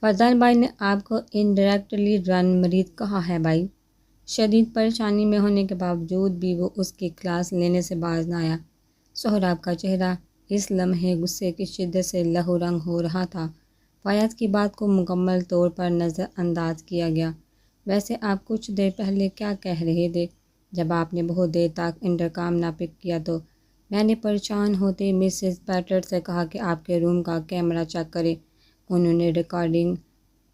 فضال بھائی نے آپ کو انڈائریکٹلی رن مرید کہا ہے بھائی۔ شدید پریشانی میں ہونے کے باوجود بھی وہ اس کی کلاس لینے سے باز نہ آیا۔ سہراب کا چہرہ اس لمحے غصے کی شدت سے لہو رنگ ہو رہا تھا۔ فیاض کی بات کو مکمل طور پر نظر انداز کیا گیا۔ ویسے آپ کچھ دیر پہلے کیا کہہ رہے تھے؟ جب آپ نے بہت دیر تک انٹرکام نہ پک کیا تو میں نے پریشان ہوتے مسز پیٹر سے کہا کہ آپ کے روم کا کیمرہ چیک کرے۔ انہوں نے ریکارڈنگ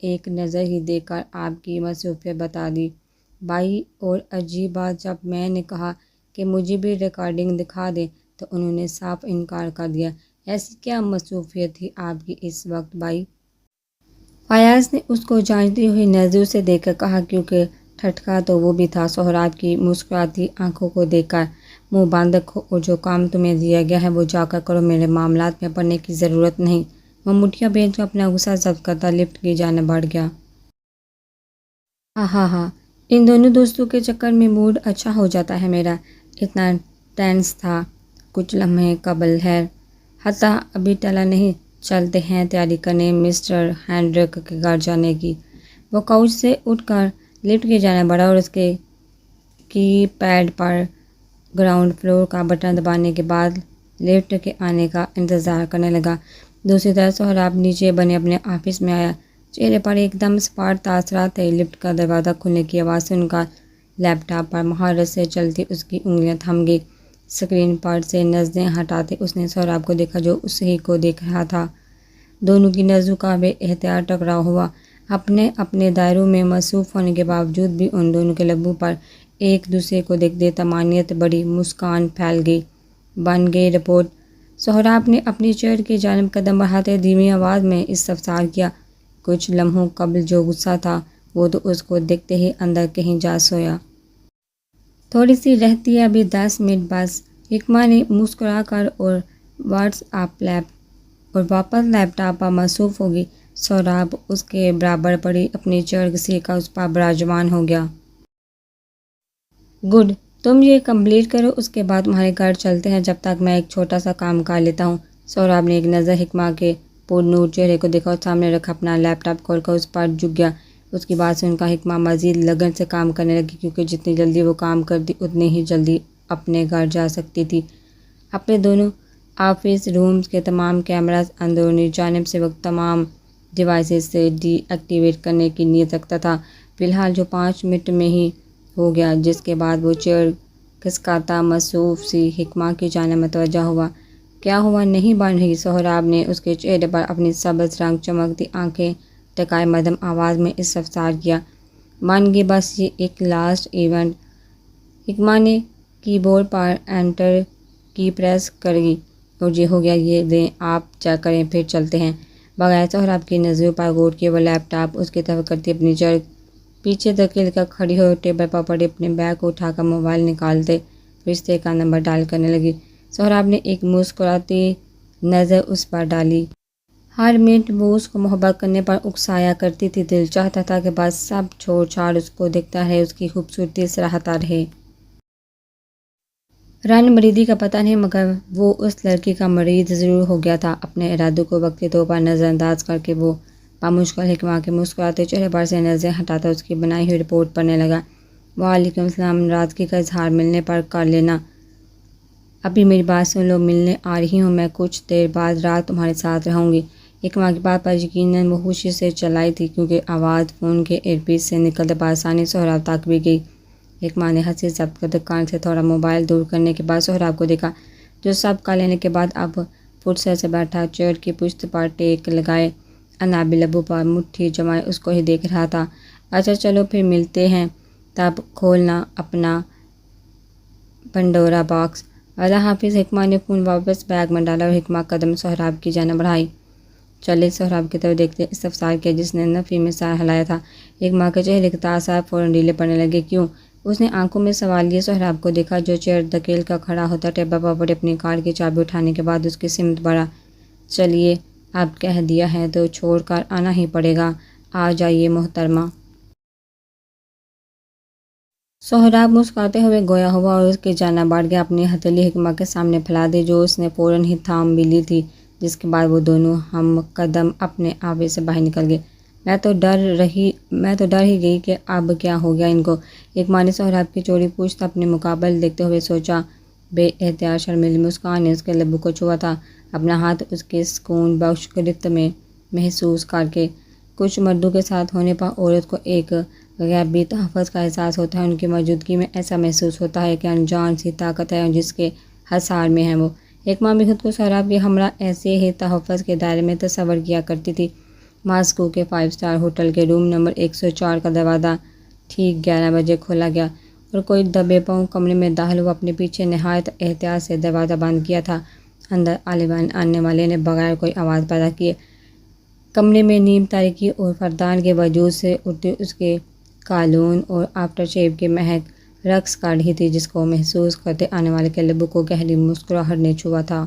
ایک نظر ہی دیکھ کر آپ کی مصروفیت بتا دی بھائی، اور عجیب بات، جب میں نے کہا کہ مجھے بھی ریکارڈنگ دکھا دیں تو انہوں نے صاف انکار کر دیا۔ ایسی کیا مصروفیت تھی آپ کی اس وقت بھائی؟ فیاض نے اس کو جانچتی ہوئی نظروں سے دیکھ کر کہا، کیونکہ ٹھٹکا تو وہ بھی تھا۔ سہراب کی مسکراتی آنکھوں کو دیکھ کر منہ بند رکھو اور جو کام تمہیں دیا گیا ہے وہ جا کر کرو، میرے معاملات میں پڑنے کی ضرورت نہیں۔ وہ مٹھیاں بھیج کر اپنا غصہ ضبط کرتا لفٹ کی جانب بڑھ گیا۔ ہاں، ان دونوں دوستوں کے چکر میں موڈ اچھا ہو جاتا ہے میرا۔ اتنا ٹینس تھا کچھ لمحے قبل، خیر حتیٰ ابھی ٹلا نہیں، چلتے ہیں تیاری کرنے مسٹر ہینڈرک کے گھر جانے کی۔ وہ کاؤچ سے اٹھ کر لفٹ کی جانب بڑھا اور اس کے کی پیڈ پر گراؤنڈ فلور کا بٹن دبانے کے بعد لفٹ کے آنے کا انتظار کرنے لگا۔ دوسری طرف سہراب نیچے بنے اپنے آفس میں آیا۔ چہرے پر ایک دم سپاٹ تاثرات تھے۔ لفٹ کا دروازہ کھلنے کی آواز سن کر لیپ ٹاپ پر مہارت سے چلتی اس کی انگلیاں تھم گئی۔ اسکرین پر سے نظریں ہٹاتے اس نے سہراب کو دیکھا جو اس ہی کو دیکھ رہا تھا۔ دونوں کی نظروں کا بے اختیار ٹکراؤ ہوا۔ اپنے اپنے دائروں میں مصروف ہونے کے باوجود بھی ان دونوں کے لبوں پر ایک دوسرے کو دیکھتے تمانیت بڑی مسکان پھیل گئی۔ بن گئی رپورٹ؟ سہراب نے اپنی چیئر کی جانب قدم بڑھاتے دھیمی آواز میں استفسار کیا۔ کچھ لمحوں قبل جو غصہ تھا وہ تو اس کو دیکھتے ہی اندر کہیں جا سویا۔ تھوڑی سی رہتی ہے ابھی 10 منٹ بس، حکمہ نے مسکرا کر اور واپس لیپ ٹاپ پر مصروف ہو گئی۔ سہراب اس کے برابر پڑی اپنی چیئر گھسیٹ کر اس پر براجمان ہو گیا۔ گڈ، تم یہ کمپلیٹ کرو، اس کے بعد تمہارے گھر چلتے ہیں، جب تک میں ایک چھوٹا سا کام کر لیتا ہوں۔ سہراب نے ایک نظر حکمہ کے پرنور چہرے کو دیکھا اور سامنے رکھا اپنا لیپ ٹاپ کھول کر اس پر جھک گیا۔ اس کی بات سن کر حکمہ مزید لگن سے کام کرنے لگی، کیونکہ جتنی جلدی وہ کام کرتی اتنی ہی جلدی اپنے گھر جا سکتی تھی۔ اپنے دونوں آفس رومز کے تمام کیمراز اندرونی جانب سے وہ تمام ڈیوائسز سے ڈی ایکٹیویٹ کرنے کی نیت رکھتا تھا۔ فی الحال جو 5 منٹ میں ہی ہو گیا، جس کے بعد وہ چیئر کھسکاتا مصروف سی حکمہ کی جانب متوجہ ہوا۔ کیا ہوا؟ نہیں بن رہی؟ سہراب نے اس کے چہرے پر اپنی سبز رنگ چمکتی آنکھیں ٹکائے مدھم آواز میں استفسار کیا۔ بن گئی، بس یہ ایک لاسٹ ایونٹ۔ حکمہ نے کی بورڈ پر انٹر کی پریس کری اور یہ ہو گیا، یہ لیں آپ چیک کریں، پھر چلتے ہیں۔ بغیر سہراب کی نظروں پر غور کیے وہ لیپ ٹاپ اس کی طرف کرتی اپنی چیئر پیچھے دھکیل کر کھڑی ہوئی اور ٹیبل پر پڑے اپنے بیگ کو اٹھا کر موبائل نکالتے رشتے کا نمبر ڈائل کرنے لگی۔ سہراب نے ایک مسکراتی نظر اس پر ڈالی۔ ہر منٹ وہ اس کو محبت کرنے پر اکسایا کرتی تھی۔ دل چاہتا تھا کہ بس سب چھوڑ چھاڑ اس کو دیکھتا رہے، اس کی خوبصورتی سراہتا رہے۔ رن مریدی کا پتہ نہیں، مگر وہ اس لڑکی کا مرید ضرور ہو گیا تھا۔ اپنے ارادوں کو وقتی طور پر نظر انداز کر کے وہ بمشکل حکمہ کے مسکراتے چہرے پر سے نظریں ہٹاتا اس کی بنائی ہوئی رپورٹ پڑھنے لگا۔ وعلیکم السلام، ناراضگی کا اظہار ملنے پر کر لینا۔ ابھی میری بات سن لو، ملنے آ رہی ہوں میں، کچھ دیر بعد رات تمہارے ساتھ رہوں گی۔ حکمہ کی بات پر یقیناً وہ خوشی سے چلائی تھی، کیونکہ آواز فون کے ایئر پیس سے نکلتے بآسانی سہراب تک بھی گئی۔ حکمہ نے ہنسی ضبط کرتے کان سے تھوڑا موبائل دور کرنے کے بعد سہراب کو دیکھا، جو سب کا لینے کے بعد اب فرصت سے بیٹھا چیئر کی پشت پر ٹیک لگائے انابی لبوں پر مٹھی جمائے اس کو ہی دیکھ رہا تھا۔ اچھا چلو پھر ملتے ہیں، تب کھولنا اپنا پنڈورا باکس۔ اللہ حافظ۔ حکمہ نے فون واپس بیگ میں ڈالا اور حکمہ قدم سہراب کی جانب بڑھائی۔ چلے، سہراب کی طرف دیکھتے استفسار کیا، جس نے نفی میں سر ہلایا تھا۔ حکمہ کے چہرے کے تاثرات فوراً ڈھیلے پڑنے لگے۔ کیوں؟ اس نے آنکھوں میں سوال لیے سہراب کو دیکھا، جو چیئر دھکیل کر کھڑا ہوتا ٹیبل پر پڑی اپنی کار کی چابی اٹھانے کے بعد اس کی سمت بڑھا۔ چلیے، اب کہہ دیا ہے تو چھوڑ کر آنا ہی پڑے گا، آ جائیے محترمہ۔ سہراب مسکراتے ہوئے گویا ہوا اور اس کی جانب بڑھ گیا، اپنی ہتھیلی حکمہ کے سامنے پھیلا دی، جو اس نے فوراً ہی تھام بھی لی تھی، جس کے بعد وہ دونوں ہم قدم اپنے آفس سے باہر نکل گئے۔ میں تو ڈر ہی گئی کہ اب کیا ہو گیا ان کو۔ ایک ماں نے سہراب کی چوڑی پوچھتا اپنے مقابل دیکھتے ہوئے سوچا۔ بے احتیاط شرمیلی مسکان نے اس کے لبوں کو چھوا تھا، اپنا ہاتھ اس کے سکون بخش گرفت میں محسوس کر کے۔ کچھ مردوں کے ساتھ ہونے پر عورت کو ایک غیبی تحفظ کا احساس ہوتا ہے، ان کی موجودگی میں ایسا محسوس ہوتا ہے کہ انجان سی طاقت ہے جس کے حصار میں ہے وہ۔ ایک ماں بھی خود کو سہراب کے ہمراہ ایسے ہی تحفظ کے دائرے میں تصور کیا کرتی تھی۔ ماسکو کے 5 اسٹار ہوٹل کے روم نمبر 104 کا دروازہ ٹھیک 11 بجے کھولا گیا اور کوئی دبے پاؤں کمرے میں داخل ہوا، اپنے پیچھے نہایت احتیاط سے دروازہ بند کیا تھا۔ اندر آنے والے نے بغیر کوئی آواز پیدا کیے کمرے میں نیم تاریکی اور فردان کے وجود سے اٹھتے اس کے کالون اور آفٹر شیو کی مہک رقص کر رہی تھی، جس کو محسوس کرتے آنے والے کے لبوں کو گہری مسکراہٹ نے چھوا تھا۔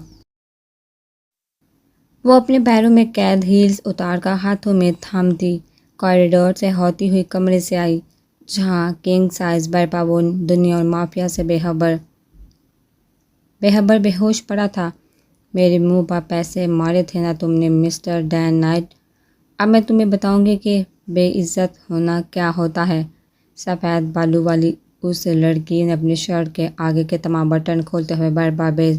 وہ اپنے پیروں میں قید ہیلز اتار کر ہاتھوں میں تھامتی کوریڈور سے ہوتی ہوئی کمرے سے آئی، جہاں کنگ سائز برپا وہ دنیا اور مافیا سے بے خبر بے ہوش پڑا تھا۔ میرے منہ پر پیسے مارے تھے نا تم نے مسٹر ڈین نائٹ، اب میں تمہیں بتاؤں گی کہ بے عزت ہونا کیا ہوتا ہے۔ سفید بالوں والی اس لڑکی نے اپنی شرٹ کے آگے کے تمام بٹن کھولتے ہوئے برپا بے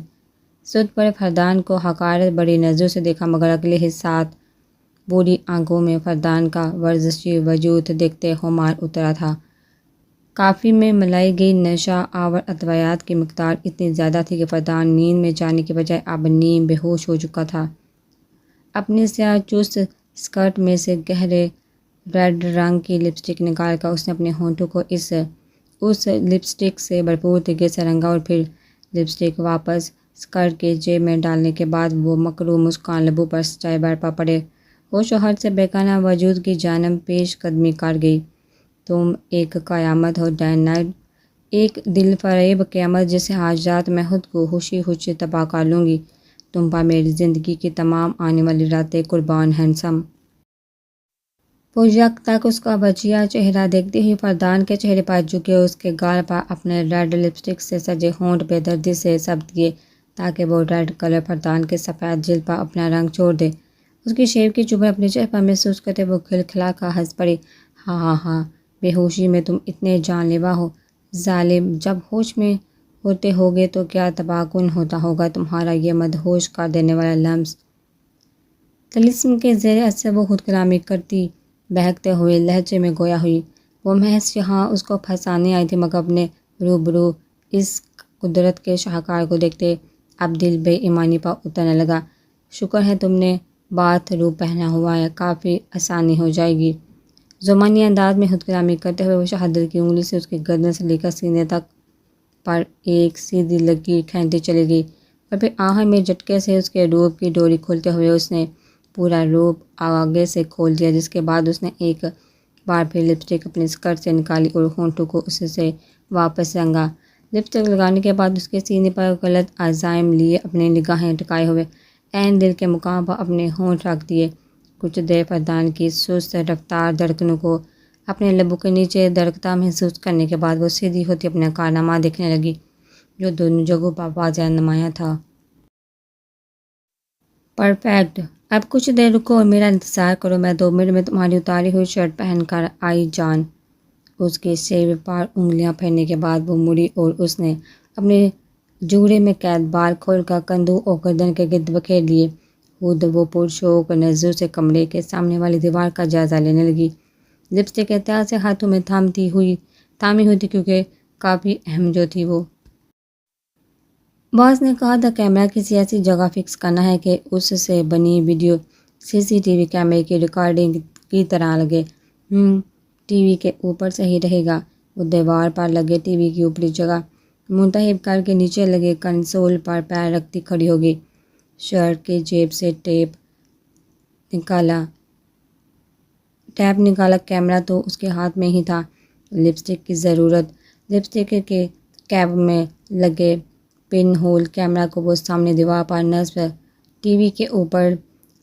سود پر فردان کو حقارت بڑی نظروں سے دیکھا، مگر اگلے ہی ساتھ بوڑھی آنکھوں میں فردان کا ورزشی وجود دیکھتے خمار اترا تھا۔ کافی میں ملائی گئی نشہ آور ادویات کی مقدار اتنی زیادہ تھی کہ فردان نیند میں جانے کے بجائے اب نیم بے ہوش ہو چکا تھا۔ اپنے سیاہ چست اسکرٹ میں سے گہرے ریڈ رنگ کی لپسٹک نکال کر اس نے اپنے ہونٹوں کو اس لپسٹک سے بھرپور طریقے سے رنگا اور پھر لپسٹک واپس اسکرٹ کے جیب میں ڈالنے کے بعد وہ مکروہ مسکان لبوں پر سجائے برپا پڑے ہوش و حرص سے بیگانہ وجود کی جانب پیش قدمی کر گئی۔ تم ایک قیامت ہو ڈین نائٹ، ایک دل فریب قیامت جسے آج رات میں خود کو خوشی تباہ کر لوں گی۔ تم پر میری زندگی کی تمام آنے والی راتیں قربان ہینڈسم۔ وہ یک تک اس کا بچیا چہرہ دیکھتی ہوئی فردان کے چہرے پر جھکے اور اس کے گال پر اپنے ریڈ لپسٹک سے سجے ہونٹ بے دردی سے ثبت کیے تاکہ وہ ریڈ کلر فردان کے سفید جلد پر اپنا رنگ چھوڑ دے۔ اس کی شیو کی چبھن اپنے چہرے پر محسوس کرتے وہ کھلکھلا کر ہنس پڑی۔ ہاں، بے ہوشی میں تم اتنے جان لیوا ہو ظالم، جب ہوش میں ہوتے ہوگے تو کیا تباہ کن ہوتا ہوگا تمہارا یہ مدہوش کر دینے والا لمس۔ طلسم کے زیر اثر وہ خود کلامی کرتی بہکتے ہوئے لہجے میں گویا ہوئی۔ وہ محض یہاں اس کو پھنسانے آئی تھی، مگر اپنے روبرو اس قدرت کے شاہکار کو دیکھتے اب دل بے ایمانی پر اترنے لگا۔ شکر ہے تم نے باتھ روب پہنا ہوا ہے، کافی آسانی ہو جائے گی۔ زمانی انداز میں خود کلامی کرتے ہوئے وہ شہادر کی انگلی سے اس کی گردن سے لے کر سینے تک پر ایک سیدھی لکیر کھینچتی چلی گئی اور پھر آخر میں جھٹکے سے اس کے روب کی ڈوری کھولتے ہوئے اس نے پورا روب آگے سے کھول دیا، جس کے بعد اس نے ایک بار پھر لپسٹک اپنے اسکرٹ سے نکالی اور ہونٹوں کو اس سے واپس رنگا۔ لپسٹک لگانے کے بعد اس کے سینے پر غلط عزائم لیے اپنی نگاہیں ٹکائے ہوئے عین دل کے مقام پر اپنے ہونٹ رکھ دیے۔ کچھ دیر فردان کی سست رفتار دھڑکنوں کو اپنے لبوں کے نیچے دھڑکتا محسوس کرنے کے بعد وہ سیدھی ہوتی اپنا کارنامہ دیکھنے لگی، جو دونوں جگہوں پر واضح نمایاں تھا۔ پرفیکٹ، اب کچھ دیر رکو اور میرا انتظار کرو، میں 2 منٹ میں تمہاری اتاری ہوئی شرٹ پہن کر آئی جان۔ اس کے سیب پر انگلیاں پھیرنے کے بعد وہ مڑی اور اس نے اپنے جوڑے میں قید بال کھول کر کندھوں اور گردن کے گرد بکھیر لیے۔ خود وہ پرشوق نظروں سے کمرے کے سامنے والی دیوار کا جائزہ لینے لگی، لپسٹک احتیاط سے ہاتھوں میں تھامی ہوئی تھی کیونکہ کافی اہم جو تھی وہ۔ باس نے کہا تھا کیمرہ کسی ایسی جگہ فکس کرنا ہے کہ اس سے بنی ویڈیو CCTV کیمرے کی ریکارڈنگ کی طرح لگے۔ ٹی وی کے اوپر صحیح رہے گا۔ وہ دیوار پر لگے ٹی وی کی اوپری جگہ منتخب کر کے نیچے لگے کنسول پر پیر رکھتی کھڑی ہو گئی۔ شرٹ کی جیب سے ٹیپ نکالا، کیمرہ تو اس کے ہاتھ میں ہی تھا۔ لپسٹک کی ضرورت، لپسٹک کے کیپ میں لگے پن ہول کیمرہ کو وہ سامنے دیوار پر نصب ٹی وی کے اوپر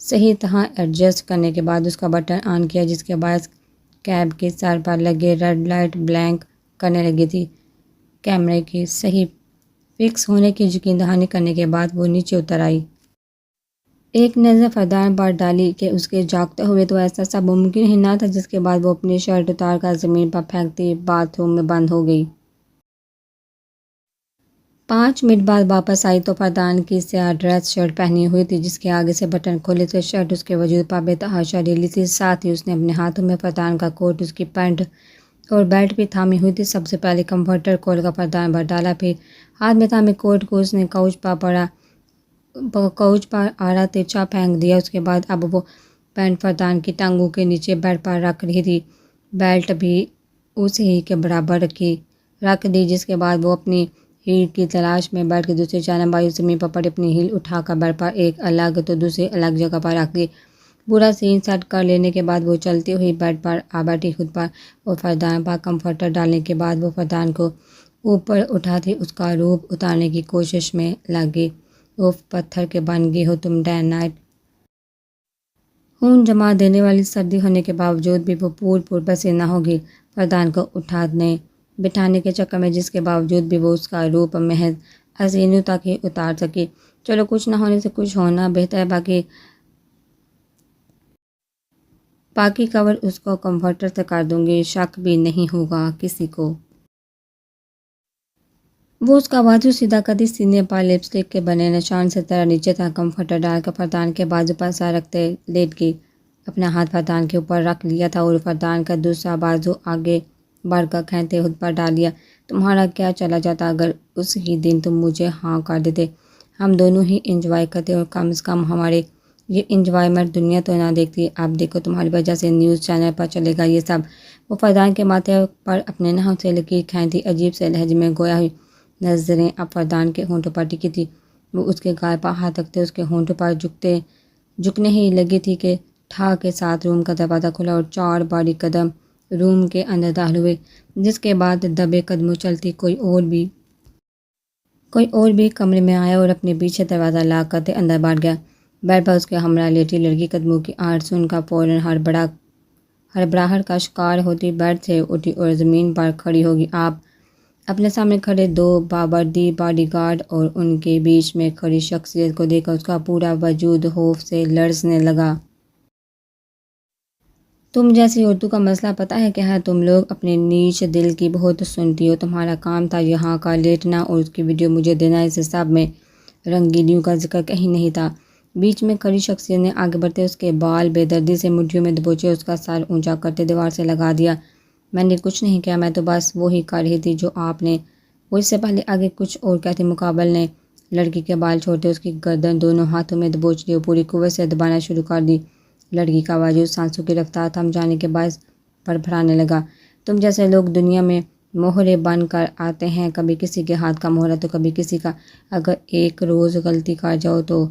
صحیح طرح ایڈجسٹ کرنے کے بعد اس کا بٹن آن کیا، جس کے باعث کیپ کے سر پر لگے ریڈ لائٹ بلنک کرنے لگی تھی۔ کیمرے کی صحیح فکس ہونے کی یقین دہانی کرنے کے بعد وہ نیچے اتر آئی۔ ایک نظر فردان پر ڈالی کہ اس کے جاگتے ہوئے تو ایسا سب ممکن ہی نہ تھا، جس کے بعد وہ اپنی شرٹ اتار کر زمین پر پھینکتی باتھ روم میں بند ہو گئی۔ 5 منٹ بعد واپس آئی تو فردان کی سیاہ ڈریس شرٹ پہنی ہوئی تھی، جس کے آگے سے بٹن کھولے تھے۔ شرٹ اس کے وجود پر بے تحاشا ڈھیلی تھی، ساتھ ہی اس نے اپنے ہاتھوں میں فردان کا کوٹ، اس کی پینٹ اور بیلٹ بھی تھامی ہوئی تھی۔ سب سے پہلے کمفرٹر کھول کر فردان پر ڈالا، پھر ہاتھ میں تھامے کوٹ کو اس نے کوچ پر آڑا ترچھا پھینک دیا۔ اس کے بعد اب وہ پینٹ فردان کی ٹانگوں کے نیچے بیڈ پر رکھ رہی تھی، بیلٹ بھی اسی ہی کے برابر رکھ دی، جس کے بعد وہ اپنی ہیل کی تلاش میں بیڈ کی دوسری جانب آئی۔ زمین پر پڑی اپنی ہیل اٹھا کر بیڈ پر ایک الگ تو دوسری الگ جگہ پر رکھ دی۔ پورا سین سیٹ کر لینے کے بعد وہ چلتی ہوئی بیڈ پر آ بیٹھی خود پر اور فردان پر کمفرٹر ڈالنے کے بعد وہ فردان کو اوپر اٹھاتی اس کا روپ اتارنے کی کوشش میں لگی۔ اوف، پتھر کے بن گئی ہو تم ڈے نائٹ۔ خون جما دینے والی سردی ہونے کے باوجود بھی وہ پور پسینہ ہو گئی فردان کو اٹھانے بٹھانے کے چکر میں، جس کے باوجود بھی وہ اس کا روپ محض حسینوں تک ہی اتار سکی۔ چلو، کچھ نہ ہونے سے کچھ ہونا بہتر ہے، باقی کور اس کو کمفرٹر سے کر دوں گی، شک بھی نہیں ہوگا کسی کو۔ وہ اس کا بازو سیدھا کرتی، سینے پر لپسٹک کے بنے نشان سے طرح نیچے تک کمفرٹر ڈال کر فردان کے بازو پر سر رکھتے لیٹ گئی۔ اپنا ہاتھ فردان کے اوپر رکھ لیا تھا اور فردان کا دوسرا بازو آگے بڑھ کر کھینچتے خود پر ڈال لیا۔ تمہارا کیا چلا جاتا اگر اس ہی دن تم مجھے ہاں کر دیتے؟ ہم دونوں ہی انجوائے کرتے اور کم از کم ہمارے یہ انجوائمنٹ دنیا تو نہ دیکھتی۔ اب دیکھو، تمہاری وجہ سے نیوز چینل پر چلے گا یہ سب۔ وہ فردان کے ماتھے پر اپنے ناخن سے لکیر کھینچتی عجیب سے لہجے میں گویا ہوئی، نظریں اب فردان کے ہونٹوں پر ٹکی تھی۔ وہ اس کے گال پر ہاتھ رکھتے اس کے ہونٹوں پر جھکنے ہی لگی تھی کہ ٹھا کے ساتھ روم کا دروازہ کھلا اور 4 باری قدم روم کے اندر داخل ہوئے، جس کے بعد دبے قدموں چلتی کوئی اور بھی کمرے میں آیا اور اپنے پیچھے دروازہ لاک کرتے اندر بڑھ گیا۔ بیڈ پر اس کے ہمراہ لیٹی لڑکی قدموں کی آہٹ سن کر فوراً ہڑبڑاہٹ کا شکار ہوتی بیڈ سے اٹھی اور زمین پر کھڑی ہوگی۔ آپ اپنے سامنے کھڑے 2 بابردی باڈی گارڈ اور ان کے بیچ میں کھڑی شخصیت کو دیکھ کر اس کا پورا وجود خوف سے لرزنے لگا۔ تم جیسی عورتوں کا مسئلہ پتہ ہے کیا ہے؟ تم لوگ اپنے نیچ دل کی بہت سنتی ہو۔ تمہارا کام تھا یہاں کا لیٹنا اور اس کی ویڈیو مجھے دینا، اس حساب میں رنگینیوں کا ذکر کہیں نہیں تھا۔ بیچ میں کھڑی شخصیت نے آگے بڑھتے اس کے بال بے دردی سے مٹھیوں میں دبوچے اور اس کا سر اونچا کرتے دیوار سے لگا دیا۔ میں نے کچھ نہیں کیا، میں تو بس وہی کر رہی تھی جو آپ نے۔ وہ اس سے پہلے آگے کچھ اور کہتی، مقابل نے لڑکی کے بال چھوڑتے اس کی گردن دونوں ہاتھوں میں دبوچ لی اور پوری قوت سے دبانا شروع کر دی۔ لڑکی کا وجود سانسوں کی رفتار تھم جانے کے باعث بڑبڑانے لگا۔ تم جیسے لوگ دنیا میں مہرے بن کر آتے ہیں، کبھی کسی کے ہاتھ کا مہرہ تو کبھی کسی کا۔ اگر ایک روز غلطی کر جاؤ تو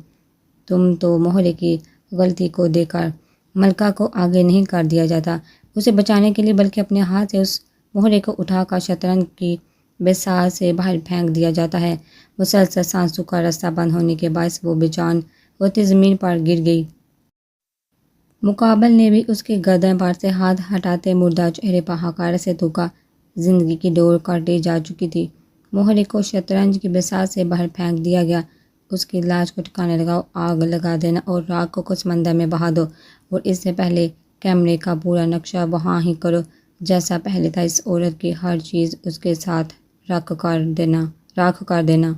تم تو مہرے کی غلطی کو دیکھ کر ملکہ کو آگے نہیں کر دیا جاتا اسے بچانے کے لیے، بلکہ اپنے ہاتھ سے اس مہرے کو اٹھا کر شطرنج کی بساط سے باہر پھینک دیا جاتا ہے۔ مسلسل سانسوں کا رستہ بند ہونے کے باعث وہ بے جان ہوتی زمین پر گر گئی۔ مقابل نے بھی اس کی گردن پر سے ہاتھ ہٹاتے مردہ چہرے پر حقارت سے تھوکا۔ زندگی کی ڈور کاٹی جا چکی تھی، مہرے کو شطرنج کی بساط سے باہر پھینک دیا گیا۔ اس کی لاش کو ٹھکانے لگاؤ، آگ لگا دینا اور راکھ کو سمندر میں بہا دو، اور اس سے پہلے کیمرے کا پورا نقشہ وہاں ہی کرو جیسا پہلے تھا۔ اس عورت کی ہر چیز اس کے ساتھ راکھ کر دینا۔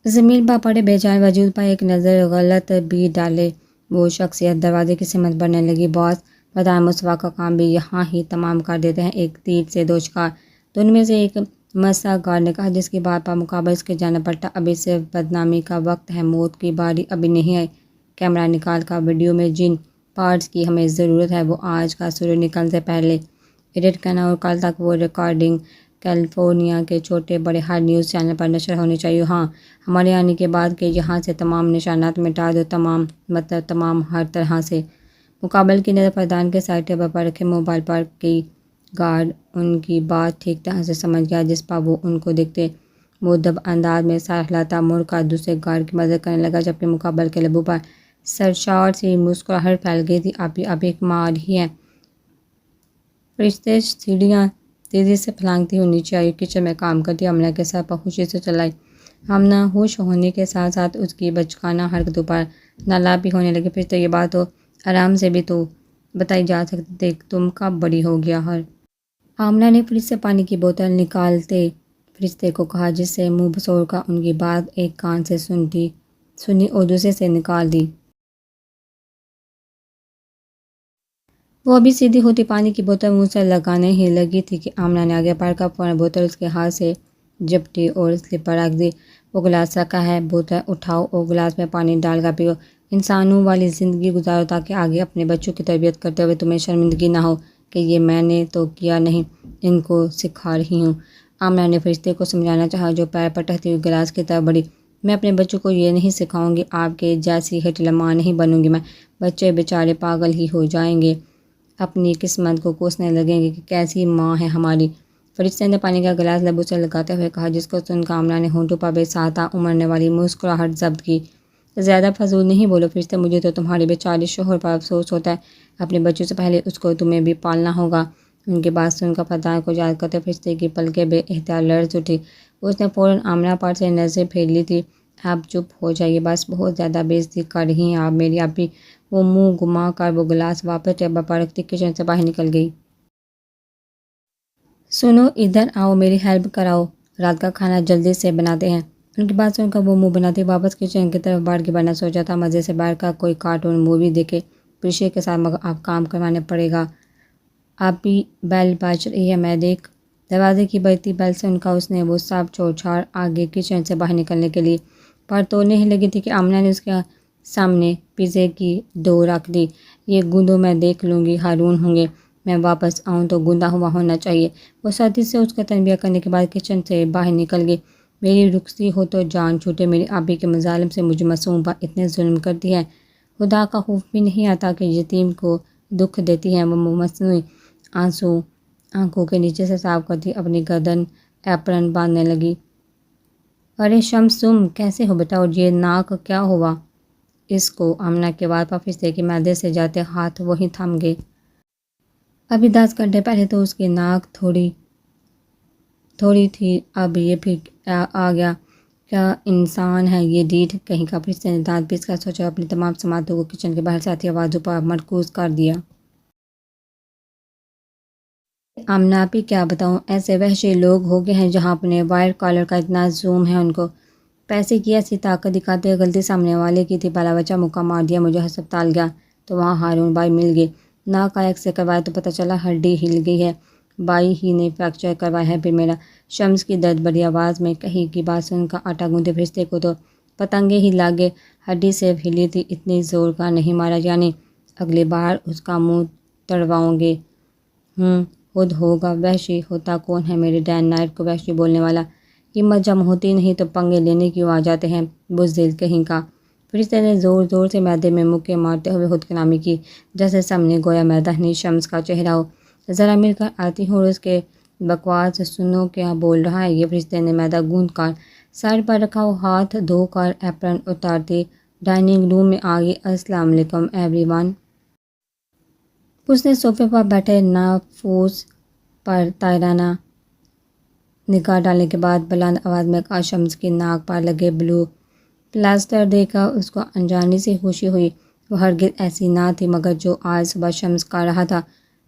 زمین پر پڑے بے جان وجود پر ایک نظر غلط بھی ڈالے وہ شخصیت دروازے کی سمت بڑھنے لگی۔ باس، فردان مصطفیٰ کا کام بھی یہاں ہی تمام کر دیتے ہیں، ایک تیر سے 2 شکار۔ دونوں میں سے ایک مسا گارڈ نے کہا، جس کی بات پر مقابل اس کے جانا پڑتا۔ ابھی صرف بدنامی کا وقت ہے، موت کی باری ابھی نہیں آئی۔ کیمرہ نکال کر ویڈیو میں جن پارٹس کی ہمیں ضرورت ہے وہ آج کا سورج نکلنے سے پہلے ایڈٹ کرنا، اور کل تک وہ ریکارڈنگ کیلیفورنیا کے چھوٹے بڑے ہر نیوز چینل پر نشر ہونی چاہیے۔ ہاں، ہمارے آنے کے بعد کہ یہاں سے تمام نشانات مٹا دو، تمام ہر طرح سے۔ مقابل کی نظر فردان کے سائڈ ٹیبل پر رکھے موبائل پر کی گارڈ ان کی بات ٹھیک طرح سے سمجھ گیا، جس پر وہ ان کو دیکھتے مؤدب انداز میں سر ہلاتا مڑ کر دوسرے گارڈ کی مدد کرنے لگا، جبکہ مقابل کے لبوں پر سرشار سی مسکراہٹ پھیل گئی تھی۔ ابھی کمال ہی ہے۔ فرشتے سیڑھیاں تیزی سے پھلانگتی ہوئی نیچے آئی، کچن میں کام کرتی عملہ کے سر پر خوشی سے چلائی۔ آمنہ ہوش ہونے کے ساتھ ساتھ اس کی بچگانہ حرکتوں پر نالاں بھی ہونے لگے۔ فرشتے یہ بات تو آرام سے بھی تو بتائی جا سکتی تھی، تم کب بڑی ہو گیا ہر۔ آمنہ نے فریج سے پانی کی بوتل نکالتے فرشتے کو کہا، جس سے منہ بسور کا ان کی بات ایک کان سے سنی اور دوسرے سے نکال دی۔ وہ ابھی سیدھی ہوتی پانی کی بوتل منہ سے لگانے ہی لگی تھی کہ آمنہ نے آگے بڑھ کر فوراً بوتل اس کے ہاتھ سے جپٹی اور سلپ پر رکھ دی۔ وہ گلاس رکھا ہے، بوتل اٹھاؤ اور گلاس میں پانی ڈال کر پیو۔ انسانوں والی زندگی گزارو تاکہ آگے اپنے بچوں کی تربیت کرتے ہوئے تمہیں شرمندگی نہ ہو کہ یہ میں نے تو کیا نہیں، ان کو سکھا رہی ہوں۔ آمنہ نے فرشتے کو سمجھانا چاہا، جو پیر پٹکتی ہوئی گلاس کی طرف بڑھی۔ میں اپنے بچوں کو یہ نہیں سکھاؤں گی، آپ کے جیسی ہٹلر ماں نہیں بنوں گی میں۔ بچے بیچارے پاگل ہی ہو جائیں گے، اپنی قسمت کو کوسنے لگیں گے کہ کیسی ماں ہے ہماری۔ فرشتے نے پانی کا گلاس لبوں سے لگاتے ہوئے کہا، جس کو سن کر آمنہ نے ہونٹوں پر بے ساختہ امڑنے والی مسکراہٹ ضبط کی۔ زیادہ فضول نہیں بولو فرشتے، مجھے تو تمہارے بیچارے شوہر پر افسوس ہوتا ہے، اپنے بچوں سے پہلے اس کو تمہیں بھی پالنا ہوگا۔ ان کی بات سن کر فتح کو یاد کرتے فرشتے کی پلکیں بے اختیار لرز اٹھی۔ اس نے فوراً آمنہ پر سے نظریں پھیر لی تھی۔ آپ چپ ہو جائیے، بس بہت زیادہ بےعزتی کر رہی ہیں آپ میری ابھی۔ وہ منہ گھما کر وہ گلاس واپس ٹیبل پر رکھتی کچن سے باہر نکل گئی۔ سنو، ادھر آؤ، میری ہیلپ کراؤ، رات کا کھانا جلدی سے بناتے ہیں۔ ان کی بات سن کر وہ منہ بناتی واپس کچن کی طرف بڑھ گئی، ورنہ سوچا تھا مزے سے بیٹھ کر کوئی کارٹون مووی دیکھے پریشے کے ساتھ، مگر اب کام کروانا پڑے گا۔ ابھی بیل بج رہی ہے، میں دیکھ۔ دروازے کی بجتی بیل سے ان کا اس نے وہ سب چھوڑ چھاڑ آگے کچن سے باہر نکلنے کے لیے پر توڑنے ہی لگی تھی کہ آمنہ نے اس کے سامنے پیزے کی ڈو رکھ دی۔ یہ گوندو میں دیکھ لوں گی، ہارون ہوں گے، میں واپس آؤں تو گوندا ہوا ہونا چاہیے۔ وہ سردی سے اس کا تنبیہ کرنے کے بعد کچن سے باہر نکل گئی۔ میری رخصتی ہو تو جان چھوٹے، میری ابھی کے مظالم سے مجھے معصوم پر اتنے ظلم کرتی ہے، خدا کا خوف بھی نہیں آتا کہ یتیم کو دکھ دیتی ہے۔ وہ مصنوعی آنسو آنکھوں کے نیچے سے صاف کرتی اپنی گردن ایپرن باندھنے لگی۔ ارے شمس، تم کیسے ہو بیٹا، اور یہ ناک کیا ہوا اس کو؟ آمنہ کے وار پر فرشتے کے معدے سے جاتے ہاتھ وہیں تھم گئے۔ ابھی 10 گھنٹے پہلے تو اس کی ناک تھوڑی تھی، اب یہ پھر آ گیا۔ کیا انسان ہے یہ ڈیٹھ کہیں کا۔ فرشتے نے دانت پیس کر سوچا، اپنی تمام سماعتوں کو کچن کے باہر سے آتی آوازوں پر مرکوز کر دیا۔ آمنہ آپی کیا بتاؤں، ایسے وحشی لوگ ہو گئے ہیں جہاں اپنے وائٹ کالر کا اتنا زوم ہے ان کو۔ پیسے کی ایسی طاقت دکھاتے ہوئے غلطی سامنے والے کی تھی، بلا بچہ مکہ مار دیا، مجھے ہسپتال گیا تو وہاں ہارون بھائی مل گئے۔ ناک کا ایکس رے کروایا تو پتہ چلا ہڈی ہل گئی ہے، بائی ہی نے فریکچر کروایا ہے پھر میرا۔ شمس کی درد بھری آواز میں کہی کی بات سن کر آٹا گوندے فرشتے کو تو پتنگے ہی لگ گئے۔ ہڈی صرف ہلی تھی، اتنی زور کا نہیں مارا، یعنی اگلی بار اس کا منہ تڑواؤں گے۔ خود ہوگا وحشی، ہوتا کون ہے میرے ڈے نائٹ کو وحشی بولنے والا؟ ہمت جب ہوتی نہیں تو پنگے لینے کیوں آ جاتے ہیں، بزدل کہیں کا۔ فرشتے نے زور زور سے معدے میں مکے مارتے ہوئے خود کلامی کی، جیسے سامنے گویا معدہ نہیں شمس کا چہرہ ہو۔ ذرا مل کر آتی ہوں اور اس کے بکواس سنو، کیا بول رہا ہے یہ؟ فرشتے نے معدہ گوند کر سر پر رکھا اور ہاتھ دھو کر ایپرن اتارتی ڈائننگ روم میں آ گئی۔ السلام علیکم ایوری ون۔ اس نے صوفے پر بیٹھے نافوس پر طائرانہ نگاہ ڈالنے کے بعد بلند آواز میں کہا، شمس کی ناک پر لگے بلو پلاسٹر دیکھ کر اس کو انجانی سی خوشی ہوئی۔ وہ ہرگز ایسی نہ تھی، مگر جو آج صبح شمس کر رہا تھا،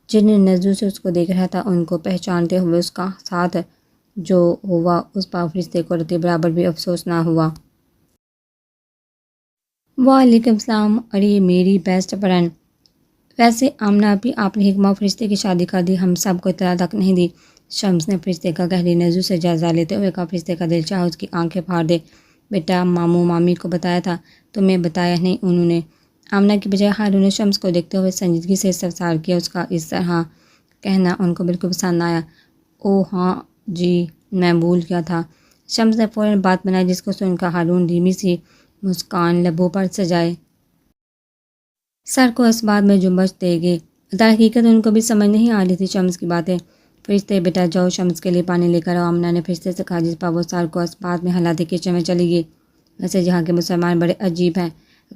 جن نظروں سے اس کو دیکھ رہا تھا، ان کو پہچانتے ہوئے اس کا ساتھ جو ہوا اس پر فرشتے کو رتی برابر بھی افسوس نہ ہوا۔ وعلیکم السلام، ارے میری بیسٹ فرینڈ۔ ویسے آمنہ آپی، آپ نے حکمہ فرشتے کی شادی کر دی، ہم سب کو اطلاع تک نہیں دی۔ شمس نے فرشتے کا گہری نظروں سے جائزہ لیتے ہوئے کہا۔ فرشتے کا دل چاہا اس کی آنکھیں پھاڑ دے۔ بیٹا، ماموں مامی کو بتایا تھا، تمہیں بتایا نہیں انہوں نے؟ آمنہ کی بجائے ہارون نے شمس کو دیکھتے ہوئے سنجیدگی سے استفسار کیا۔ اس کا اس طرح کہنا ان کو بالکل پسند نہ آیا۔ اوہ ہاں جی، میں بھول گیا تھا۔ شمس نے فوراً بات بنائی، جس کو سن کر ہارون دھیمی سی مسکان لبوں پر سجائے سر کو اسباب میں جنبش دے گئے۔ در حقیقت ان کو بھی سمجھ نہیں آ رہی تھی شمس کی باتیں۔ فرشتے، بیٹا جاؤ شمس کے لیے پانی لے کر آؤ، آمنہ نے فرشتے سے کہا، جس پر وہ سر کو اسباب میں ہلاتے کچن میں چلی گئی۔ ویسے یہاں کے مسلمان بڑے عجیب ہیں،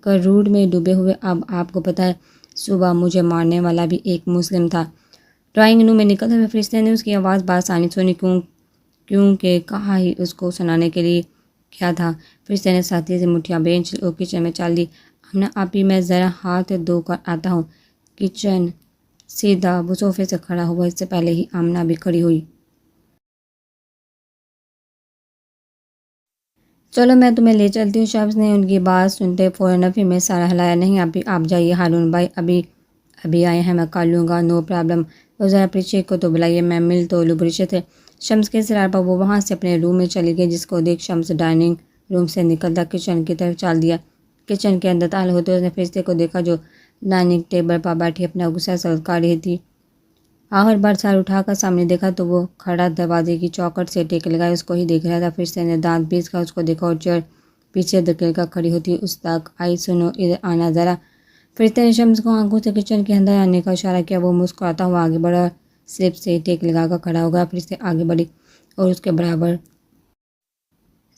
غرور میں ڈوبے ہوئے۔ اب آپ کو پتہ ہے، صبح مجھے مارنے والا بھی ایک مسلم تھا۔ ڈرائنگ روم میں نکلتے ہوئے فرشتے نے اس کی آواز بآسانی سنی، کیونکہ کہا ہی اس کو سنانے کے لیے کیا تھا؟ فرشتے نے ساتھی سے مٹھیاں بینچ اور کچن میں چال دی۔ آمنہ آپی میں ذرا ہاتھ دھو کر آتا ہوں۔ کچن سیدھا وہ صوفے سے کھڑا ہوا، اس سے پہلے ہی آمنہ بھی کھڑی ہوئی۔ چلو میں تمہیں لے چلتی ہوں۔ شمس نے ان کی بات سنتے فوراً نفی میں سارا ہلایا۔ نہیں آپی، آپ جائیے، ہارون بھائی ابھی آئے ہیں، میں کر لوں گا، نو پرابلم۔ وہ ذرا پریچے کو تو بلائیے، میں مل تو لوں۔ پریچے تھے شمس کے اصرار پر وہ وہاں سے اپنے روم میں چلی گئی، جس کو دیکھ شمس ڈائننگ روم سے نکلتا کچن کی طرف چال دیا۔ کچن کے اندر داخل ہوتے اس نے فرشتے کو دیکھا جو ڈائننگ ٹیبل پر بیٹھی اپنا غصہ سلط کر رہی تھی۔ آخر بار سر اٹھا کر سامنے دیکھا تو وہ کھڑا دروازے کی چوکھٹ سے ٹیک لگائے اس کو ہی دیکھ رہا تھا۔ فرشتے نے دانت پیس کر اس کو دیکھا اور چیئر پیچھے دھکیل کر کھڑی ہوتی اس تک آئی۔ سنو، ادھر آنا ذرا۔ فرشتے نے شمس کو آنکھوں سے کچن کے اندر آنے کا اشارہ کیا۔ وہ مسکراتا ہوا آگے بڑھا اور سلپ سے ٹیک لگا کر کھڑا ہو گیا۔ فرشتے آگے بڑھی اور اس کے برابر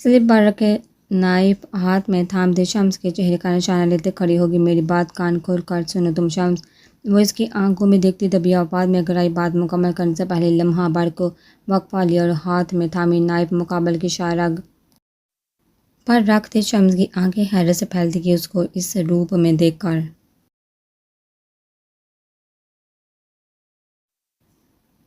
سلپ پر رکھے نائف ہاتھ میں تھامتے شمس کے چہرے کا نشانہ لیتے کھڑی ہوگی۔ میری بات کان کھول کر سنو تم شمس۔ وہ اس کی آنکھوں میں دیکھتی دبی آواز میں گرائی۔ بات مکمل کرنے سے پہلے لمحہ بھر کو وقفہ لیا اور ہاتھ میں تھامی نائف مقابل کی شارگ پر رکھتے شمس کی آنکھیں حیرت سے پھیلتی کہ اس کو اس روپ میں دیکھ کر۔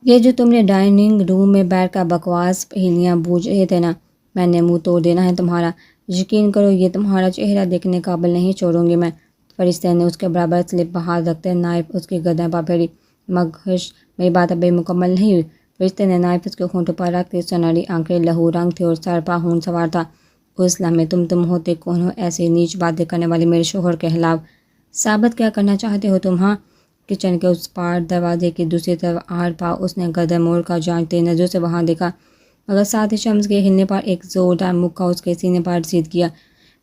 یہ جو تم نے ڈائننگ روم میں بیٹھ کر بکواس پہیلیاں بوجھ رہے تھے نا، میں نے منہ توڑ دینا ہے تمہارا۔ یقین کرو یہ تمہارا چہرہ دیکھنے قابل نہیں چھوڑوں گی میں۔ فرشتے نے اس کے برابر سلپ پر ہاتھ رکھتے نائف اس کی گردن پر پھیری۔ مگہش، میری بات ابھی مکمل نہیں ہوئی۔ فرشتے نے نائف اس کے ہونٹوں پر رکھتے سنہری آنکھیں لہو رنگ تھی اور سر پر خون سوار تھا۔ اس لمحے تم ہوتے کون ہو ایسی نیچ باتیں کرنے والے میرے شوہر کے خلاف؟ ثابت کیا کرنا چاہتے ہو تم؟ ہاں؟ کچن کے اس پار دروازے کی دوسری طرف آر پا اس نے گردن موڑ کر جانچتی نظروں سے وہاں دیکھا، مگر ساتھ ہی شمس کے ہلنے پر ایک زوردار مکہ اس کے سینے پر رسید کیا۔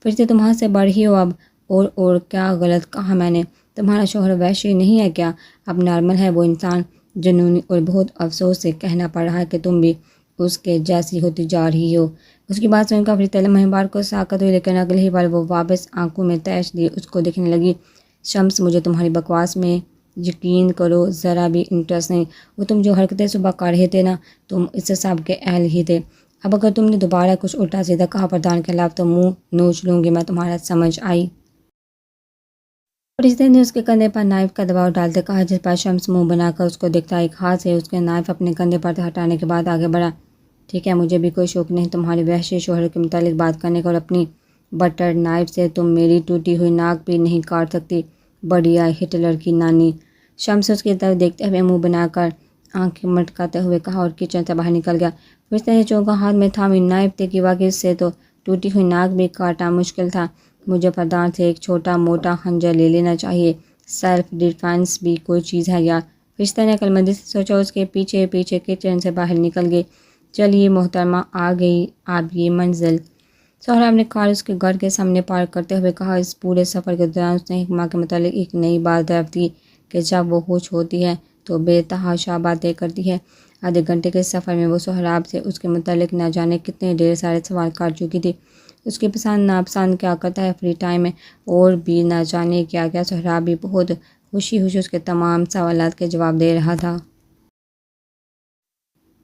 فرشتے تم حد سے بڑھ ہی ہو اب۔ اور کیا غلط کہا میں نے؟ تمہارا شوہر وحشی نہیں ہے کیا؟ اب نارمل ہے وہ انسان؟ جنونی، اور بہت افسوس سے کہنا پڑ رہا ہے کہ تم بھی اس کے جیسی ہوتی جا رہی ہو۔ اس کی بات سن کر فرشتے لمحے بار کو ساکت ہوئی، لیکن اگلے ہی پل وہ واپس آنکھوں میں تیش لیے اس کو دیکھنے لگی۔ شمس، مجھے تمہاری بکواس میں یقین کرو ذرا بھی انٹرسٹ نہیں۔ وہ تم جو حرکتیں صبح کر رہے تھے نا، تم اس سب کے اہل ہی تھے۔ اب اگر تم نے دوبارہ کچھ الٹا سیدھا کہا پردھان کے خلاف تو منہ نوچ لوں گی میں تمہارا، سمجھ آئی؟ فرشتے نے اس کے کندھے پر نائف کا دباؤ ڈالتے کہا، جس پر شمس منہ بنا کر اس کو دیکھتا ایک ہاتھ سے اس کے نائف اپنے کندھے پر ہٹانے کے بعد آگے بڑھا۔ ٹھیک ہے، مجھے بھی کوئی شوق نہیں تمہارے وحشی شوہر کے متعلق بات کرنے کا، اور اپنی بٹر نائف سے تم میری ٹوٹی ہوئی ناک بھی نہیں کاٹ سکتی، بڑھیا ہٹلر کی نانی۔ شمس اس کی طرف دیکھتے ہوئے منہ بنا کر آنکھیں مٹکاتے ہوئے کہا اور کچن سے باہر نکل گیا۔ فرشتے نے چونکا ہاتھ میں تھامی نائف دیکھی، واقعی اس سے تو ٹوٹی ہوئی ناک بھی کاٹنا مشکل تھا۔ مجھے پردھان سے ایک چھوٹا موٹا خنجر لے لینا چاہیے، سیلف ڈیفینس بھی کوئی چیز ہے یار۔ فرشتے نے عقلمندی سے سوچا، اس کے پیچھے پیچھے کچن سے باہر نکل گئے۔ چلیے محترمہ، آ گئی آپ یہ منزل۔ سہراب نے کار اس کے گھر کے سامنے پارک کرتے ہوئے کہا۔ اس پورے سفر کے دوران اس نے حکمہ کے متعلق ایک نئی بات دریافت کی کہ جب وہ ہوش ہوتی ہے تو بے تحاشا باتیں کرتی ہے۔ آدھے گھنٹے کے سفر میں وہ سہراب سے اس کے متعلق نہ جانے کتنے ڈھیر سارے سوال کر چکی تھی۔ اس کی پسند ناپسند، کیا کرتا ہے فری ٹائم میں، اور بھی نہ جانے کیا کیا۔ سہراب بھی بہت خوشی اس کے تمام سوالات کے جواب دے رہا تھا۔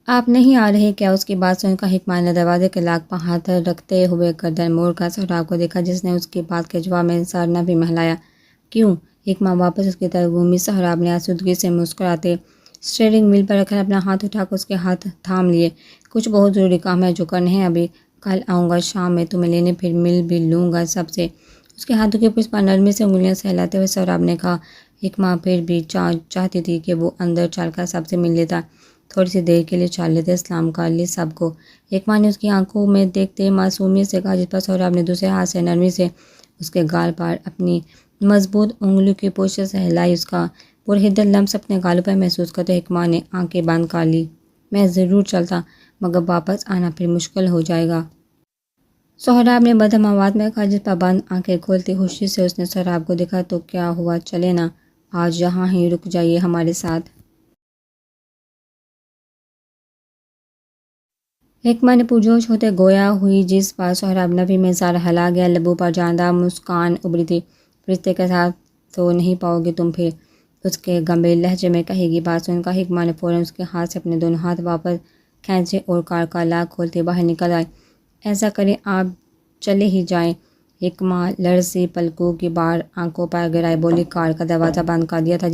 آپ نہیں آ رہے کیا؟ اس کی بات سن کر حکمہ نے دروازے کے لاک پر ہاتھ رکھتے ہوئے گردن موڑ کر سہراب کو دیکھا، جس نے اس کی بات کے جواب میں سر نہ بھی ہلایا۔ کیوں؟ حکمہ واپس اس کی طرف گھومی۔ سہراب نے آسودگی سے مسکراتے اسٹیئرنگ وہیل پر رکھا اپنا ہاتھ اٹھا کر اس کے ہاتھ تھام لیے۔ کچھ بہت ضروری کام ہے جو کرنے ہیں ابھی، کل آؤں گا شام میں تمہیں لینے، پھر مل بھی لوں گا سب سے۔ اس کے ہاتھوں کے پشت پر نرمی سے انگلیاں سہلاتے ہوئے سہراب نے کہا۔ حکمہ پھر بھی چاہتی تھی کہ وہ اندر چل کر سب سے مل لیتا، تھوڑی سی دیر کے لیے چل لیتے، سلام کر لی سب کو۔ حکمہ نے اس کی آنکھوں میں دیکھتے معصومیت سے کہا، جس پر سہراب نے دوسرے ہاتھ سے نرمی سے اس کے گال پر اپنی مضبوط انگلیوں کی پوچھ سے ہلائی۔ اس کا پرحدت لمس اپنے گالوں پر محسوس کرتے حکمہ نے آنکھیں بند کر لی۔ میں ضرور چلتا، مگر واپس آنا پھر مشکل ہو جائے گا، سہراب نے مدھم آواز میں کہا، جس پر بند آنکھیں کھولتی خوشی سے اس نے سہراب کو دیکھا۔ تو کیا ہوا، چلے نا، آج یہاں ہی رک جائیے ہمارے ساتھ۔ حکمہ نے پرجوش ہوتے گویا ہوئی، جس پر سہراب نفی میں سر ہلا گیا، لبوں پر جاندار مسکان ابھری تھی۔ فرشتے کے ساتھ تو نہیں پاؤ گے تم پھر، اس کے گمبھیر لہجے میں کہی گئی بات سن کر حکمہ نے فوراً اس کے ہاتھ سے اپنے دونوں ہاتھ واپس کھینچے اور کار کا لاک کھولتے باہر نکل آئے۔ ایسا کریں آپ چلے ہی جائیں۔ حکمہ لرزی پلکوں کی بار آنکھوں پر گرائے بولی، کار کا دروازہ بند کر دیا تھا،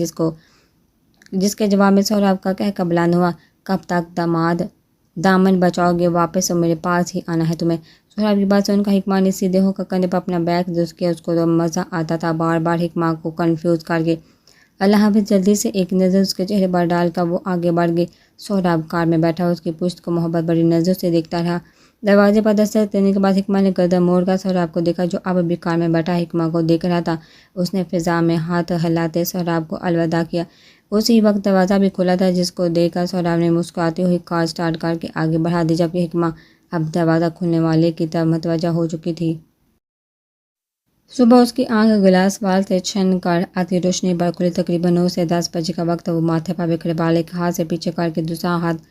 جس کے جواب میں سہراب کا کہہ بلند ہوا، کب تک دامن بچاؤ گے؟ واپس میرے پاس ہی آنا ہے تمہیں۔ سہراب کی بات سن کر حکمہ نے سیدھے ہو کر کندھے پر اپنا بیگ درست کیا۔ اس کو تو مزہ آتا تھا بار بار حکمہ کو کنفیوز کر کے۔ اللہ حافظ، جلدی سے ایک نظر اس کے چہرے پر ڈال کر وہ آگے بڑھ گئی۔ سہراب کار میں بیٹھا اس کی پشت کو محبت بڑی نظروں سے دیکھتا رہا۔ دروازے پر دستک دینے کے بعد حکمہ نے گردن موڑ کر سہراب کو دیکھا، جو اب بھی کار میں بیٹھا حکمہ کو دیکھ رہا تھا۔ اس نے فضا میں ہاتھ ہلاتے سہراب کو الوداع کیا۔ اسی وقت دروازہ بھی کھلا تھا، جس کو دیکھ کر سہراب نے مسکراتی ہوئی کار سٹارٹ کر کے آگے بڑھا دی، جبکہ حکمہ اب دروازہ کھلنے والے کی طرف متوجہ ہو چکی تھی۔ صبح اس کی آنکھ گلاس وال سے چھن کر آتی روشنی پر کھلی۔ تقریباً 9 سے 10 بجے کا وقت۔ وہ ماتھے پر بکھرے بال ایک ہاتھ سے پیچھے کر کے دوسرا ہاتھ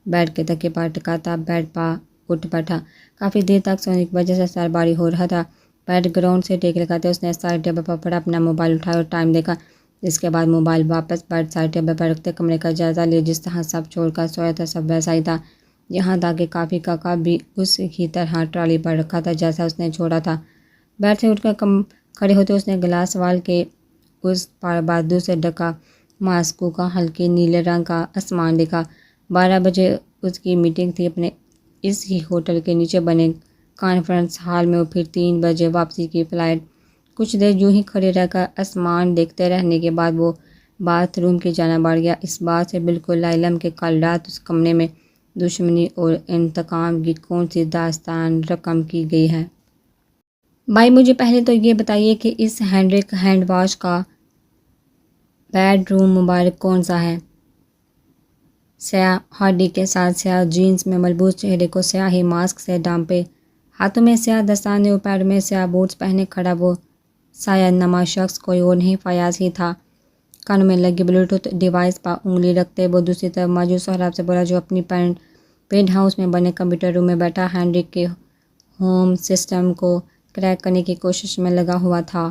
بیڈ کے تکیے پر ٹکاتا بیڈ پر اٹھ بیٹھا۔ کافی دیر تک سونے کی وجہ سے سر باری ہو رہا تھا۔ بیڈ گراؤنڈ سے ٹیک لگاتے اس نے سائڈ ٹیبل پر پڑا اپنا موبائل اٹھایا اور ٹائم دیکھا۔ اس کے بعد موبائل واپس بیڈ سائڈ ٹیبل پر رکھتے کمرے کا جائزہ لیا۔ جس طرح سب چھوڑ کر سویا تھا سب ویسا ہی تھا، یہاں تک کہ کافی کا کپ بھی اس ہی طرح ٹرالی پر رکھا تھا جیسا اس نے چھوڑا تھا۔ بیڈ سے اٹھ کر کھڑے ہوتے اس نے گلاس وال کے اس پار بادل سے ڈھکا ماسکو کا ہلکے نیلے رنگ کا آسمان دیکھا۔ 12 بجے اس کی میٹنگ تھی اپنے اس ہی ہوٹل کے نیچے بنے کانفرنس ہال میں، اور پھر 3 بجے واپسی کی فلائٹ۔ کچھ دیر یوں ہی کھڑے رہ کر آسمان دیکھتے رہنے کے بعد وہ باتھ روم کی جانب بڑھ گیا، اس بات سے بالکل لاعلم کہ کل رات اس کمرے میں دشمنی اور انتقام کی کون سی داستان رقم کی گئی ہے۔ بھائی مجھے پہلے تو یہ بتائیے کہ اس ہینڈرک ہینڈ واش کا بیڈ روم مبارک کون سا ہے؟ سیاہ ہاڈی کے ساتھ سیاہ جینز میں ملبوس چہرے کو سیاہی ماسک سے ڈھانپے، ہاتھوں میں سیاہ دستانے اور پیروں میں سیاہ بوٹس پہنے کھڑا وہ سایہ نما شخص کوئی اور نہیں فیاض ہی تھا۔ کانوں میں لگی بلوٹوتھ ڈیوائس پر انگلی رکھتے وہ دوسری طرف موجود سہراب سے بولا، جو اپنی پینٹ ہاؤس میں بنے کمپیوٹر روم میں بیٹھا ہینڈرک کے ہوم سسٹم کو کریک کرنے کی کوشش میں لگا ہوا تھا۔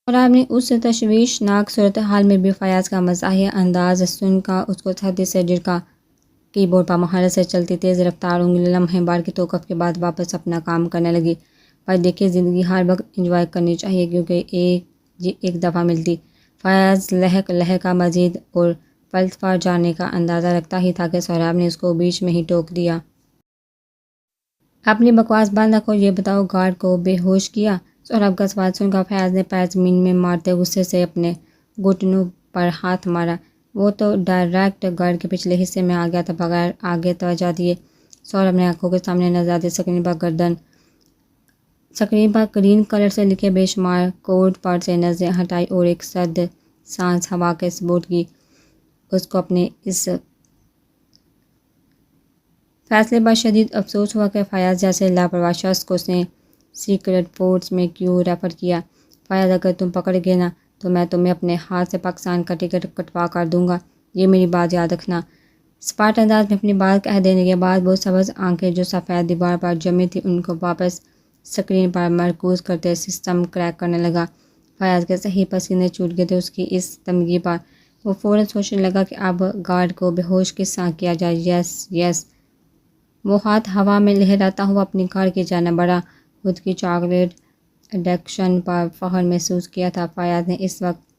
سہراب نے اس تشویشناک صورتحال میں بھی فیاض کا مزاحیہ انداز سن کر اس کو سختی سے جھٹکا۔ کی بورڈ پر مہارت سے چلتی تیز رفتار انگلی لمحے بھر کی توقف کے بعد واپس اپنا کام کرنے لگی۔ پر دیکھیے، زندگی ہر وقت انجوائے کرنی چاہیے، کیونکہ ایک دفعہ ملتی۔ فیاض لہک مزید اور فلسفہ جاننے کا اندازہ رکھتا ہی تھا کہ سہراب نے اس کو بیچ میں ہی ٹوک دیا۔ اپنی بکواس بند رکھو، یہ بتاؤ گارڈ کو بے ہوش کیا؟ سہراب کا سوال سن کر فیاض نے پیر زمین میں مارتے غصے سے اپنے گھٹنوں پر ہاتھ مارا۔ وہ تو ڈائریکٹ گارڈ کے پچھلے حصے میں آ گیا تھا، بغیر آگے توجہ دیے۔ سہراب نے آنکھوں کے سامنے نظر آتی سکرین پر گرین کلر سے لکھے بے شمار کوڈ پر سے نظریں ہٹائی اور ایک سرد سانس ہوا کے ثبوت کی۔ اس کو اپنے اس فیصلے پر شدید افسوس ہوا کہ فیاض جیسے لاپرواہ شخص کو اس نے سیکرٹ فورس میں کیوں ریفر کیا۔ فیاض، اگر تم پکڑ گئے نا تو میں تمہیں اپنے ہاتھ سے پاکستان کا ٹکٹ کٹوا کر دوں گا، یہ میری بات یاد رکھنا۔ سپاٹ انداز میں اپنی بات کہہ دینے کے بعد وہ سبز آنکھیں جو سفید دیوار پر جمی تھی ان کو واپس سکرین پر مرکوز کرتے سسٹم کریک کرنے لگا۔ فیاض کے صحیح پسینے چھوٹ گئے تھے اس کی اس تمغی پر۔ وہ فوراً سوچنے لگا کہ اب گارڈ کو بے ہوش کس طرح کیا جائے۔ یس۔ وہ ہاتھ ہوا میں لہراتا ہوا اپنی کار کی جانب بڑھا۔ خود کی چاکلیٹ ایڈکشن پر فخر محسوس کیا تھا۔ فیاض نے اس وقت